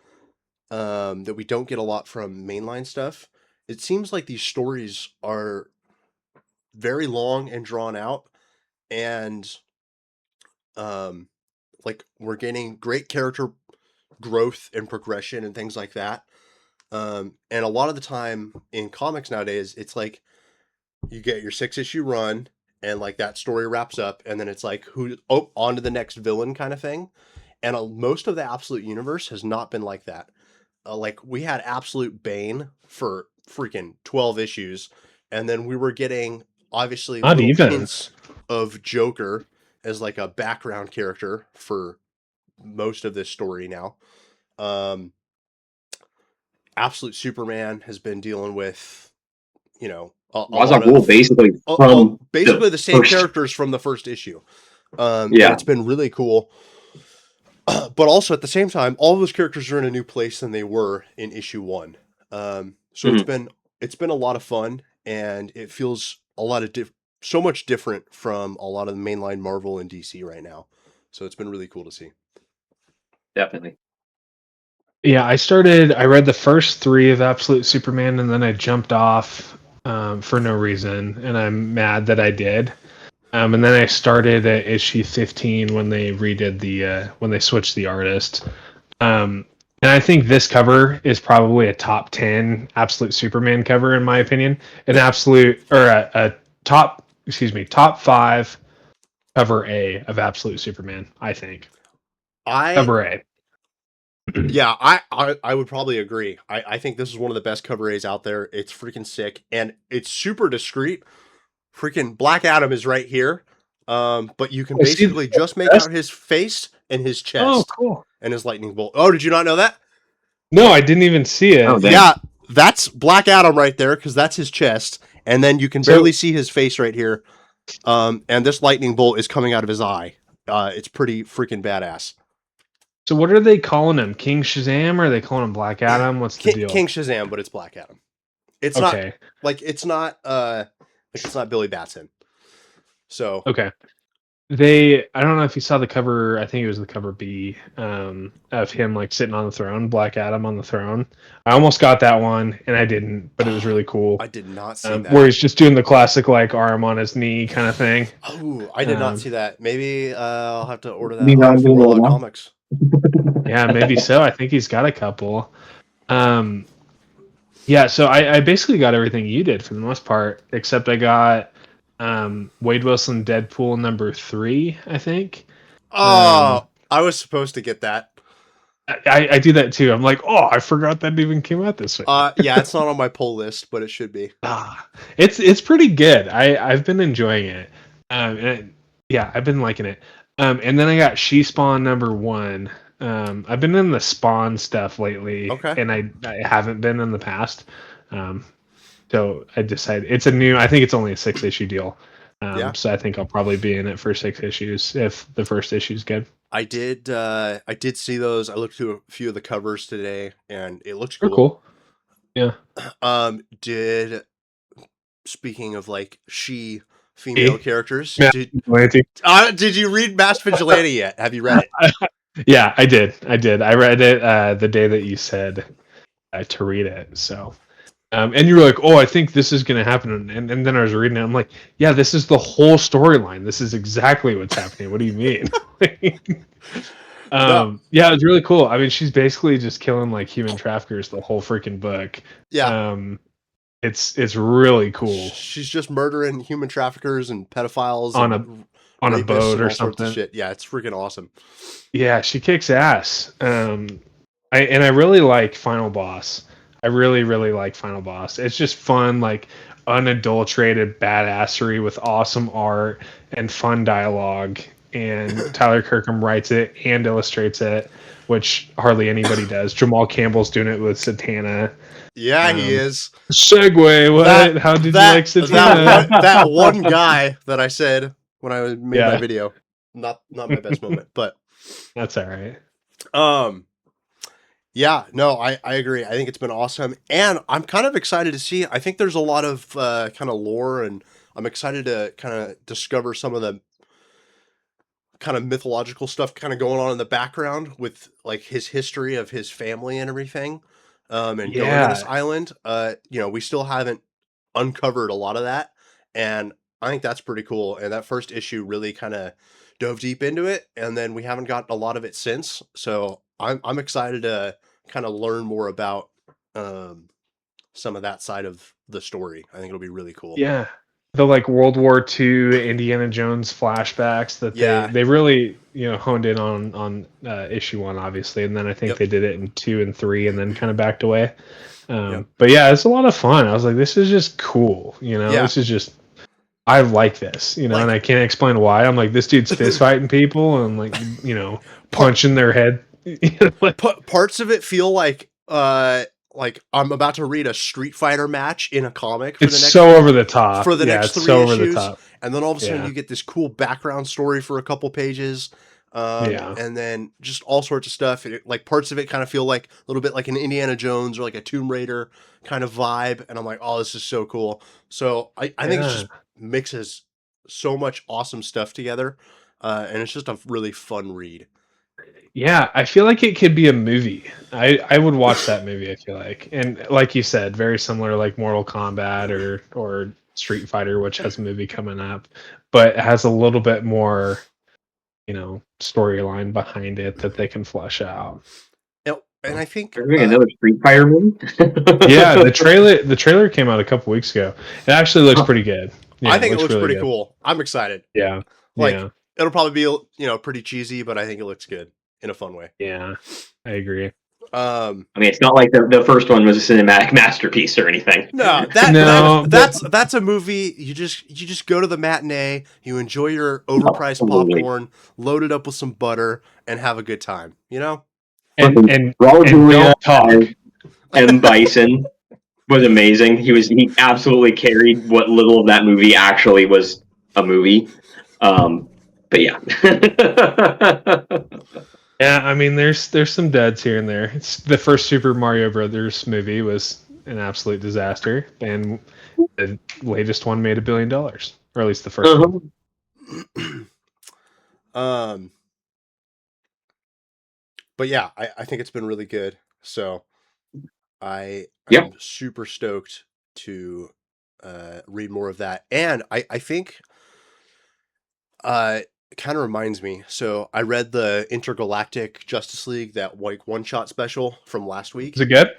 that we don't get a lot from mainline stuff. It seems like these stories are very long and drawn out, and um, like we're getting great character growth and progression and things like that. And a lot of the time in comics nowadays, it's like you get your 6 issue run and like that story wraps up, and then it's like on to the next villain kind of thing. And most of the Absolute Universe has not been like that. Like we had Absolute Bane for freaking 12 issues, and then we were getting obviously Not little even. hints of Joker as like a background character for most of this story now. Um, Absolute Superman has been dealing with, a Ra's al lot Ghul of basically from basically the the same first. characters from the first issue. And Yeah. it's been really cool. But also at the same time, all of those characters are in a new place than they were in issue 1. So Mhm. it's been a lot of fun, and it feels a lot of so much different from a lot of the mainline Marvel and DC right now. So it's been really cool to see. Definitely. Yeah, I read the first 3 of Absolute Superman, and then I jumped off for no reason, and I'm mad that I did. And then I started at issue 15 when they redid when they switched the artist. And I think this cover is probably a top 10 Absolute Superman cover in my opinion. An absolute or a top, excuse me, top 5 cover A of Absolute Superman. I think I cover A. Yeah, I would probably agree. I think this is one of the best cover A's out there. It's freaking sick, and it's super discreet. Freaking Black Adam is right here. But you can I see the basically just make chest. out his face and his Oh, chest cool. and his lightning bolt. Oh, did you not know that? No, I didn't even see Oh, it. dang. Yeah, that's Black Adam right there because that's his chest, and then you can So, barely see his face right here. And this lightning bolt is coming out of his eye. It's pretty freaking badass. so what are they calling him? King Shazam, or are they calling him Black Adam? What's the deal? King Shazam, but it's Black Adam. It's not Okay. it's not Billy Batson. So Okay. I don't know if you saw the cover, I think it was the cover B, of him like sitting on the throne, Black Adam on the throne. I almost got that one and I didn't, but it was really cool. I did not see that. Where he's just doing the classic like arm on his knee kind of thing. Oh, I did not see that. Maybe I'll have to order that You know, off doing World it now. Comics. Yeah, maybe so. I think he's got a couple. Yeah, so I basically got everything you did for the most part, except I got Wade Wilson Deadpool number 3, I think. Oh, I was supposed to get that. I do that too. I'm like, oh, I forgot that even came out this week. Yeah, it's not on my pull list, but it should be. It's pretty good. I've been enjoying it. Yeah, I've been liking it. And then I got She Spawn number 1. I've been in the Spawn stuff lately, Okay. and I haven't been in the past. So I decided it's a new. I think it's only a 6-issue deal. Yeah. So I think I'll probably be in it for 6 issues if the first issue's good. I did see those. I looked through a few of the covers today, and it looks They're cool. cool. Yeah. Speaking of like female characters, Yeah. did you read Masked Vigilante yet? Have you read it? Yeah, I did. I read it the day that you said to read it. So, and you were like, "Oh, I think this is going to happen," and then I was reading it. I'm like, "Yeah, this is the whole storyline. This is exactly what's happening. What do you mean?" No. Yeah, it's really cool. I mean, she's basically just killing like human traffickers the whole freaking book. Yeah. It's really cool. She's just murdering human traffickers and pedophiles on a rapists boat and or all sorts of something. shit. Yeah, it's freaking awesome. Yeah, she kicks ass. I really like Final Boss. I really, really like Final Boss. It's just fun, like unadulterated badassery with awesome art and fun dialogue. and Tyler Kirkham writes it and illustrates it, which hardly anybody does. Jamal Campbell's doing it with Satana. Yeah, he is. Segue. What? How did you like Satana? That one guy that I said when I made my Yeah. video, not my best moment, but That's all right. yeah, no, I agree. I think it's been awesome, and I'm kind of excited to see. I think there's a lot of kind of lore, and I'm excited to kind of discover some of the kind of mythological stuff kind of going on in the background with like his history of his family and everything. And going to this island, we still haven't uncovered a lot of that, and I think that's pretty cool. And that first issue really kind of dove deep into it, and then we haven't gotten a lot of it since. So I'm excited to kind of learn more about some of that side of the story. I think it'll be really cool. Yeah. The like World War II Indiana Jones flashbacks that they really honed in on issue 1, obviously, and then I think they did it in 2 and 3 and then kind of backed away. But yeah, it's a lot of fun. I was like, this is just cool, this is just, I like this, and I can't explain why. I'm like, this dude's fist fighting people and like punching their head. Parts of it feel like I'm about to read a Street Fighter match in a comic. It's so over the top for the next 3 so issues, over the top. And then all of a sudden you get this cool background story for a couple pages, and then just all sorts of stuff. Like parts of it kind of feel like a little bit like an Indiana Jones or like a Tomb Raider kind of vibe, and I'm like, oh, this is so cool. So I think it just mixes so much awesome stuff together, and it's just a really fun read. Yeah, I feel like it could be a movie. I would watch that movie, I feel like. And like you said, very similar like Mortal Kombat or Street Fighter, which has a movie coming up, but it has a little bit more, storyline behind it that they can flesh out. And I think are we doing another Street Fighter movie? Yeah, the trailer came out a couple weeks ago. It actually looks pretty good. Yeah, I think it looks really pretty good. cool. I'm excited. Yeah. It'll probably be pretty cheesy, but I think it looks good in a fun way. Yeah, I agree. I mean, it's not like the first one was a cinematic masterpiece or anything. No, that's a movie. You just go to the matinee, you enjoy your overpriced popcorn, load it up with some butter, and have a good time. And don't talk. M. Bison was amazing. He absolutely carried what little of that movie actually was a movie. But yeah. Yeah, I mean, there's some duds here and there. It's the first Super Mario Brothers movie was an absolute disaster, and the latest one made $1 billion, or at least the first one. But yeah, I think it's been really good. So I'm super stoked to read more of that, and I think it kind of reminds me. So I read the Intergalactic Justice League, that like one-shot special from last week. Is it good?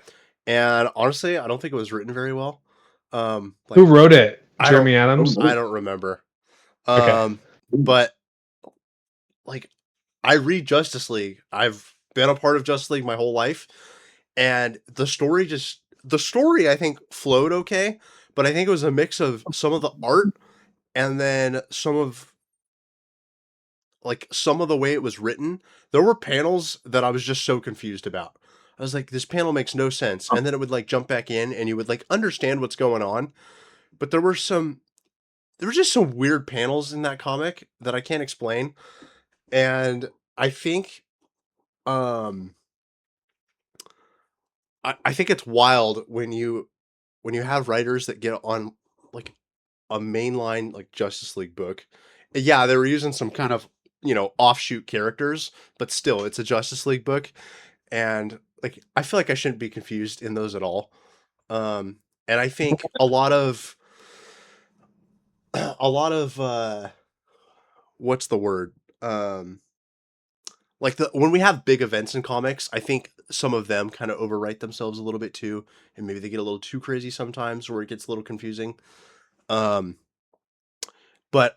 And honestly, I don't think it was written very well. Who wrote it? Jeremy Adams? I don't remember. But like, I read Justice League. I've been a part of Justice League my whole life, and the story I think flowed okay, but I think it was a mix of some of the art and then some of the way it was written. There were panels that I was just so confused about. I was like, this panel makes no sense. And then it would like jump back in and you would like understand what's going on. But there were just some weird panels in that comic that I can't explain. And I think, I think it's wild when you have writers that get on like a mainline like Justice League book. Yeah, they were using some kind of offshoot characters, but still, it's a Justice League book, and like I feel like I shouldn't be confused in those at all. And I think a lot of what's the word? Like when we have big events in comics, I think some of them kind of overwrite themselves a little bit too, and maybe they get a little too crazy sometimes, where it gets a little confusing. But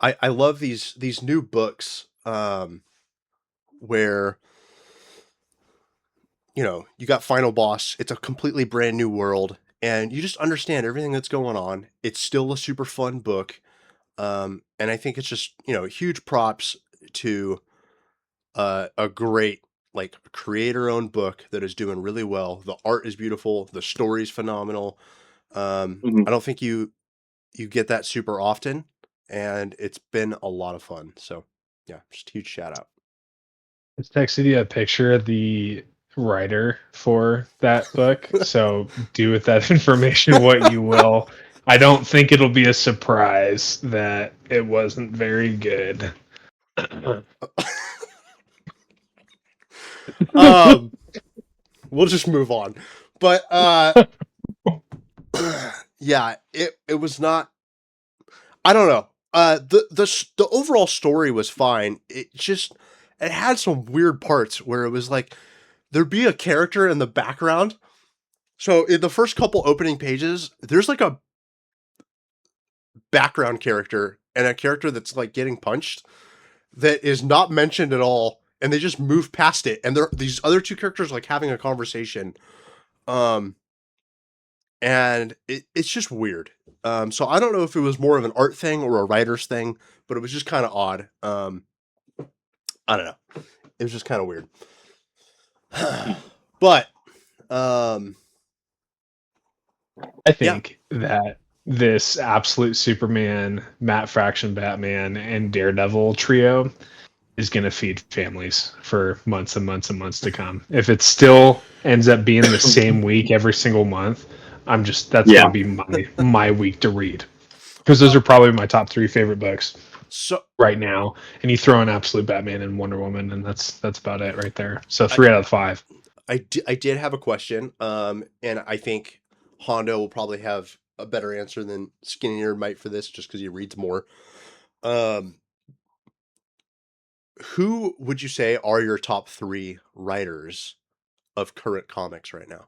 I love these new books where you got Final Boss. It's a completely brand new world, and you just understand everything that's going on. It's still a super fun book, and I think it's just huge props to a great like creator-owned book that is doing really well. The art is beautiful. The story's phenomenal. I don't think you get that super often, and it's been a lot of fun. So yeah, just huge shout out. I texted you a picture of the writer for that book, so do with that information what you will. I don't think it'll be a surprise that it wasn't very good. We'll just move on. But yeah, it was not. I don't know. The overall story was fine. It had some weird parts where it was like there'd be a character in the background. So in the first couple opening pages, there's like a background character and a character that's like getting punched that is not mentioned at all, and they just move past it, and these other two characters like having a conversation. And it's just weird. So I don't know if it was more of an art thing or a writer's thing, but it was just kind of odd. I don't know. It was just kind of weird. But I think that this absolute Superman, Matt Fraction Batman, and Daredevil trio is going to feed families for months and months and months to come. If it still ends up being the same week every single month, that's going to be my week to read, because those are probably my top 3 favorite books right now. And you throw in Absolute Batman and Wonder Woman, and that's about it right there. So 3 out of 5. I did have a question, and I think Hondo will probably have a better answer than Skinnier might for this, just because he reads more. Who would you say are your top 3 writers of current comics right now?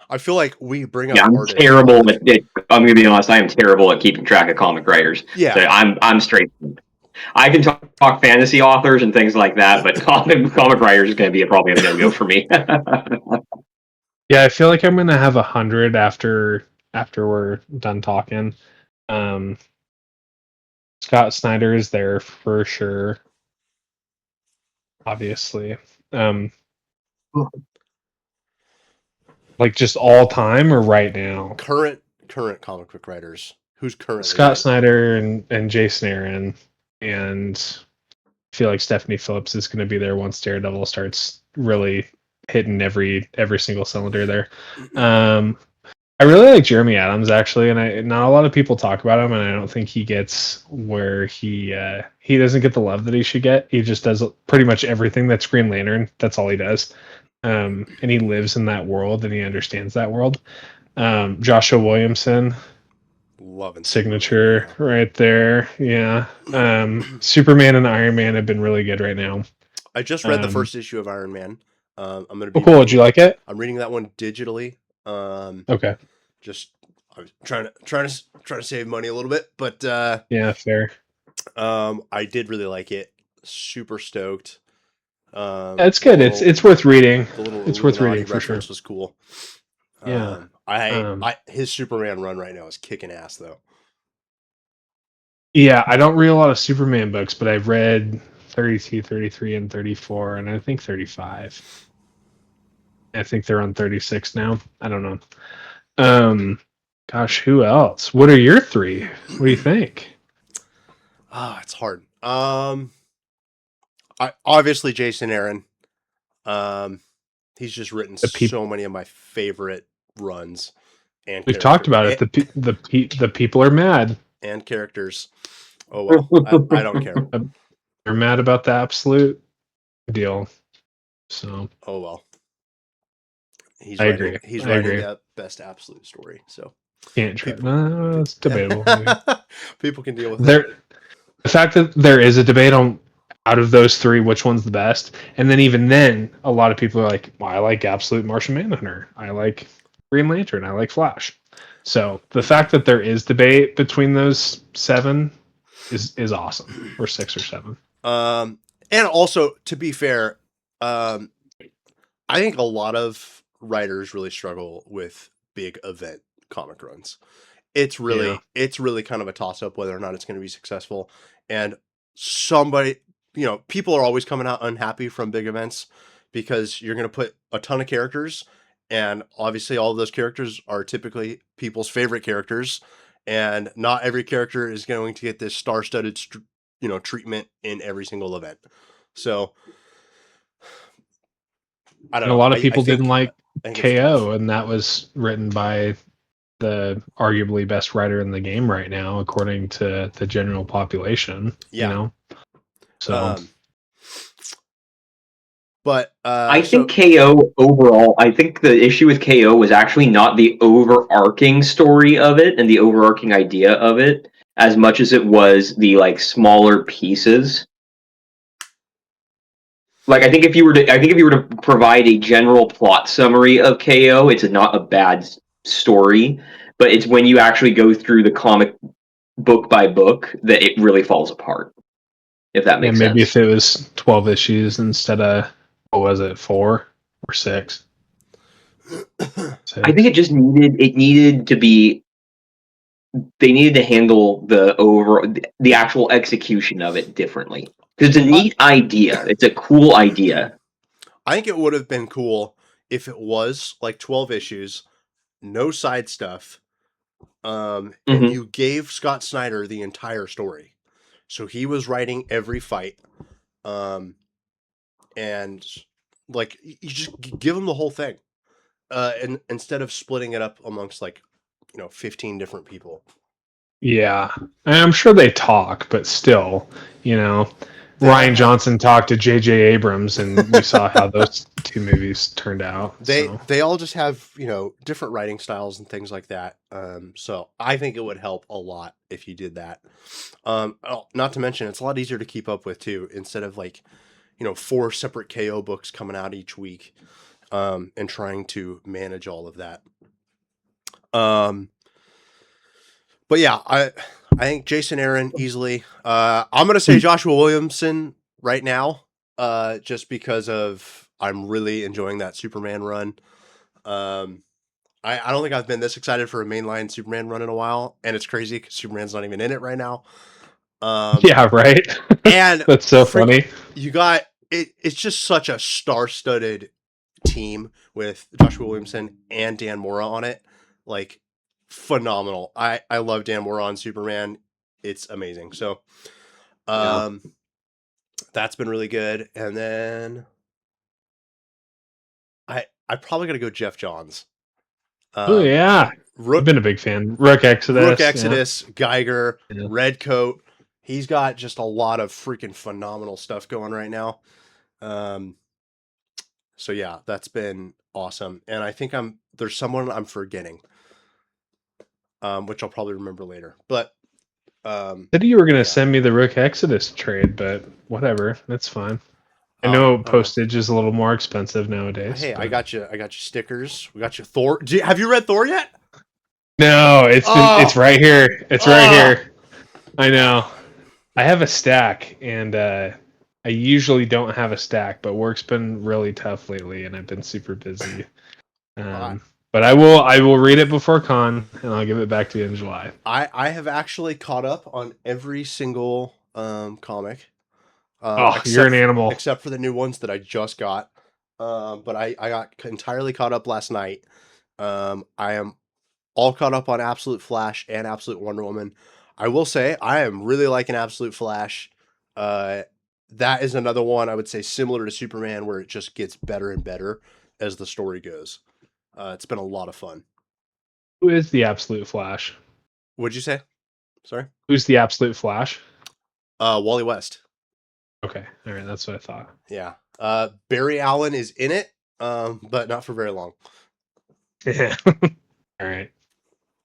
I feel like we bring up. Yeah, I'm terrible at it. I'm gonna be honest. I am terrible at keeping track of comic writers. Yeah, so I'm straight. I can talk fantasy authors and things like that, but comic writers is going to be probably a no-go for me. Yeah, I feel like I'm going to have 100 after we're done talking. Scott Snyder is there for sure. Obviously. Like just all time or right now? Current comic book writers. Who's currently? Scott Snyder and Jason Aaron, and I feel like Stephanie Phillips is going to be there once Daredevil starts really hitting every single cylinder there. I really like Jeremy Adams, actually, and not a lot of people talk about him, and I don't think he gets where he doesn't get the love that he should get. He just does pretty much everything that's Green Lantern. That's all he does. And he lives in that world, and he understands that world. Joshua Williamson, loving signature right there. Yeah. Superman and Iron Man have been really good right now. I just read the first issue of Iron Man. I'm gonna be cool. Did you like it? I'm reading that one digitally. Okay. Just I was trying to save money a little bit, but yeah, fair. I did really like it. Super stoked. It's good. It's worth reading. It's worth reading for sure. Was cool. Yeah. His Superman run right now is kicking ass though. Yeah, I don't read a lot of Superman books, but I've read 32, 33, and 34, and I think 35. I think they're on 36 now. I don't know. Gosh, who else? What are your 3? What do you think? It's hard. Obviously Jason Aaron. He's just written so many of my favorite runs, and we've talked about it. The people are mad, and characters. Oh well, I don't care. They're mad about the absolute deal. So oh well. He's I writing, agree. He's writing the best absolute story. So can't try. No, it's debatable. People can deal with it. The fact that there is a debate on out of those 3, which one's the best, and then even then, a lot of people are like, "Well, I like Absolute Martian Manhunter. I like Green Lantern. I like Flash." So the fact that there is debate between those 7 is awesome, or 6 or 7. And also, to be fair, I think a lot of writers really struggle with big event comic runs. It's really kind of a toss up whether or not it's going to be successful. And somebody, people are always coming out unhappy from big events because you're going to put a ton of characters, and obviously all of those characters are typically people's favorite characters, and not every character is going to get this star-studded, treatment in every single event. So I don't And a know. lot of I people didn't think like I think it's KO, tough. and that was written by the arguably best writer in the game right now, according to the general population. Yeah. So Um, but I so think KO overall, I think the issue with KO was actually not the overarching story of it and the overarching idea of it, as much as it was the like smaller pieces. Like I think if you were to provide a general plot summary of KO, it's not a bad story, but it's when you actually go through the comic book by book that it really falls apart. If that yeah, makes maybe sense. if it was 12 issues instead of what was it, 4 or 6? I think 6. it needed to be they needed to handle the actual execution of it differently because it's a I, neat idea. It's a cool idea. I think it would have been cool if it was like 12 issues, no side stuff, and Hmm. you gave Scott Snyder the entire story. So he was writing every fight, um, and like you just give him the whole thing, and instead of splitting it up amongst 15 different people. Yeah. And I'm sure they talk, but still, you know, Ryan Johnson talked to J.J. Abrams, and we saw how those 2 movies turned out. they So they all just have different writing styles and things like that. So I think it would help a lot if you did that. Not to mention it's a lot easier to keep up with too, instead of 4 separate KO books coming out each week, and trying to manage all of that. Um, but yeah, I think Jason Aaron easily. I'm gonna say Joshua Williamson right now, just because of I'm really enjoying that Superman run. Um, I don't think I've been this excited for a mainline Superman run in a while, and it's crazy because Superman's not even in it right now. yeah, right. And That's so freak, funny. you got it. It's just such a star-studded team with Joshua Williamson and Dan Mora on it. Like phenomenal. I love Dan Mora on Superman. It's amazing. So Yeah. um that's been really good. And then I probably gotta go Jeff Johns. Oh Um yeah, I've Rook been a big fan. Rook Rook Exodus. Yeah. Exodus, Geiger, Yeah. Redcoat. He's got just a lot of freaking phenomenal stuff going right now. Um so yeah, that's been awesome. And I think there's someone I'm forgetting. Which I'll probably remember later. But Said you were gonna yeah. send me the Rook Exodus trade, but whatever, that's fine. I Oh, know okay. postage is a little more expensive nowadays, Hey, I but got you. I got you stickers. We got you Thor. Have you read Thor yet? no, it's Oh, right here. It's right oh. here. I know. I have a stack, and I usually don't have a stack, but work's been really tough lately, and I've been super busy. I But I will read it before con, and I'll give it back to you in July. I have actually caught up on every single comic, Oh, you're an animal. except for the new ones that I just got. But I got entirely caught up last night. I am all caught up on Absolute Flash and Absolute Wonder Woman. I will say I am really liking Absolute Flash. Uh, that is another one I would say similar to Superman, where it just gets better and better as the story goes. It's been a lot of fun. Who is the Absolute Flash? What'd you say? Sorry. Who's the Absolute Flash? Wally West. Okay, all right, that's what I thought. Yeah. Barry Allen is in it, but not for very long. Yeah. All right,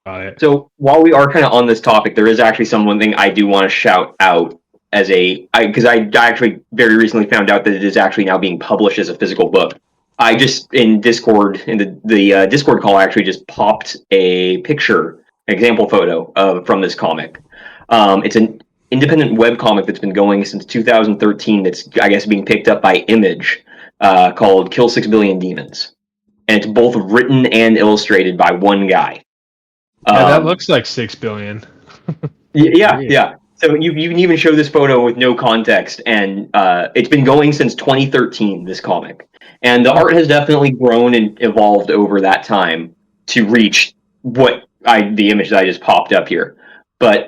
got it. So while we are kind of on this topic, there is actually one thing I do want to shout out because I actually very recently found out that it is actually now being published as a physical book. I just in Discord in the Discord call I actually just popped a picture, an example photo from this comic. It's an independent web comic that's been going since 2013. That's I guess being picked up by Image, called "Kill 6 Billion Demons," and it's both written and illustrated by one guy. Yeah, that looks like 6 billion. Yeah, Agreed. yeah. So you can even show this photo with no context, and it's been going since 2013. This comic, and the art has definitely grown and evolved over that time to reach the image that I just popped up here. But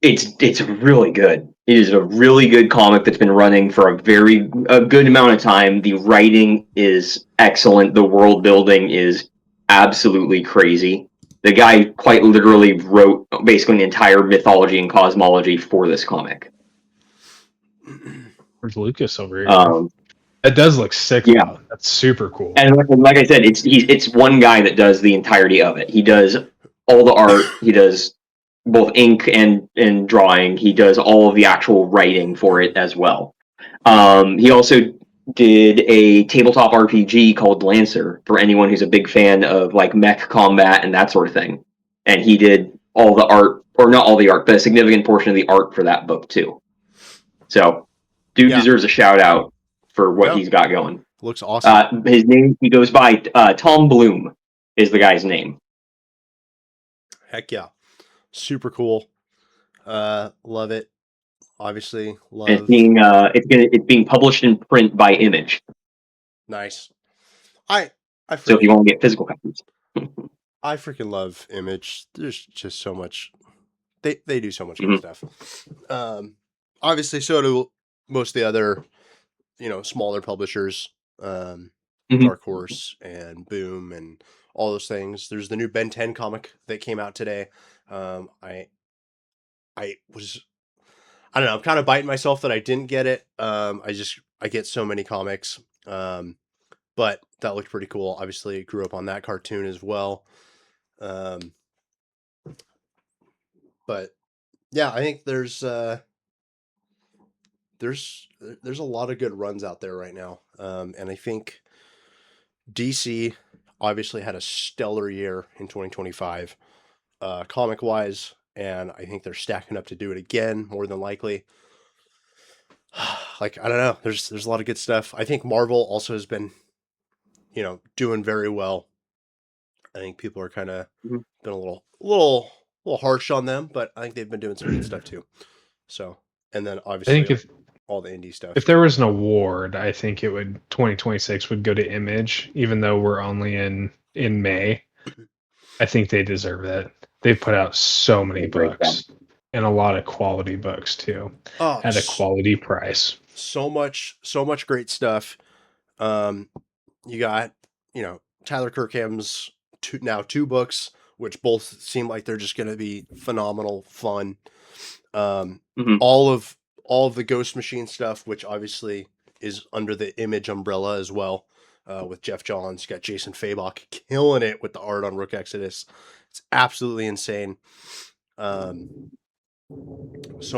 it's really good. It is a really good comic that's been running for a good amount of time. The writing is excellent. The world building is absolutely crazy. The guy quite literally wrote basically an entire mythology and cosmology for this comic. Where's Lucas over here? Um, That does look sick. Yeah. Though. That's super cool. and like I said, it's one guy that does the entirety of it. He does all the art. He does both ink and drawing. He does all of the actual writing for it as well. He also did a tabletop RPG called Lancer for anyone who's a big fan of like mech combat and that sort of thing. And he did all the art, or not all the art, but a significant portion of the art for that book too. So, dude deserves a shout out for what he's got going. Looks awesome. His name, he goes by Tom Bloom, is the guy's name. Heck yeah, super cool. Love it. Obviously, love. And it's being published in print by Image. Nice. So if you want to get physical copies, I freaking love Image. There's just so much. They do so much good stuff. Obviously, so do most of the other, smaller publishers. Dark Horse and Boom and all those things. There's the new Ben 10 comic that came out today. I don't know. I'm kind of biting myself that I didn't get it. I get so many comics. But that looked pretty cool. Obviously, grew up on that cartoon as well. But yeah, I think there's a lot of good runs out there right now. And I think DC obviously had a stellar year in 2025, comic wise, and I think they're stacking up to do it again, more than likely. Like, I don't know. There's a lot of good stuff. I think Marvel also has been, doing very well. I think people are kind of been a little harsh on them, but I think they've been doing some good stuff too. So, and then obviously, I think all the indie stuff. If there was an award, I think 2026 would go to Image, even though we're only in May. I think they deserve it. They've put out so many books and a lot of quality books too, at a quality price. So much great stuff. You got, Tyler Kirkham's two books, which both seem like they're just going to be phenomenal fun. All of the Ghost Machine stuff, which obviously is under the Image umbrella as well, with Jeff Johns. You got Jason Fabok killing it with the art on Rook Exodus. It's absolutely insane. So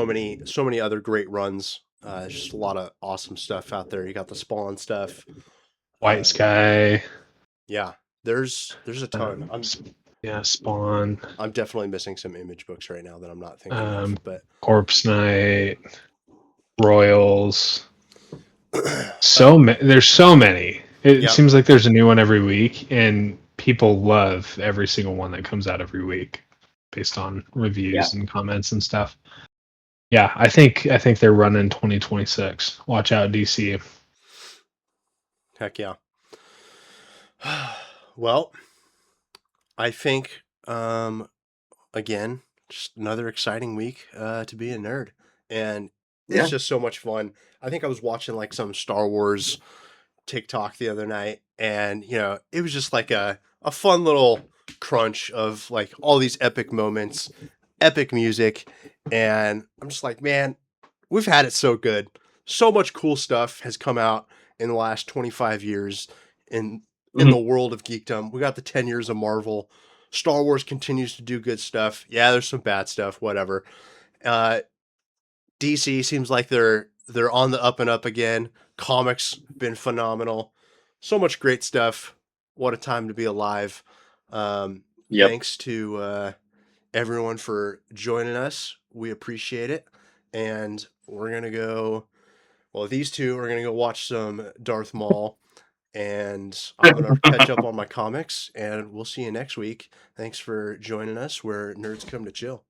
many other great runs. Just a lot of awesome stuff out there. You got the Spawn stuff. White Sky. Yeah, there's a ton. Spawn. I'm definitely missing some Image books right now that I'm not thinking of. But Corpse Knight, Royals. There's so many. It seems like there's a new one every week, and people love every single one that comes out every week, based on reviews and comments and stuff. Yeah, I think they're running 2026. Watch out, DC. Heck yeah. Well, I think again, just another exciting week to be a nerd, and it's just so much fun. I think I was watching like some Star Wars TikTok the other night, and it was just like a fun little crunch of like all these epic moments, epic music, and I'm just like, man, we've had it so good. So much cool stuff has come out in the last 25 years in the world of geekdom. We got the 10 years of Marvel. Star Wars continues to do good stuff. Yeah, there's some bad stuff, whatever. DC seems like they're on the up and up again. Comics been phenomenal. So much great stuff. What a time to be alive. Thanks to everyone for joining us. We appreciate it. And we're going to go, these two are going to go watch some Darth Maul. And I'm going to catch up on my comics. And we'll see you next week. Thanks for joining us where nerds come to chill.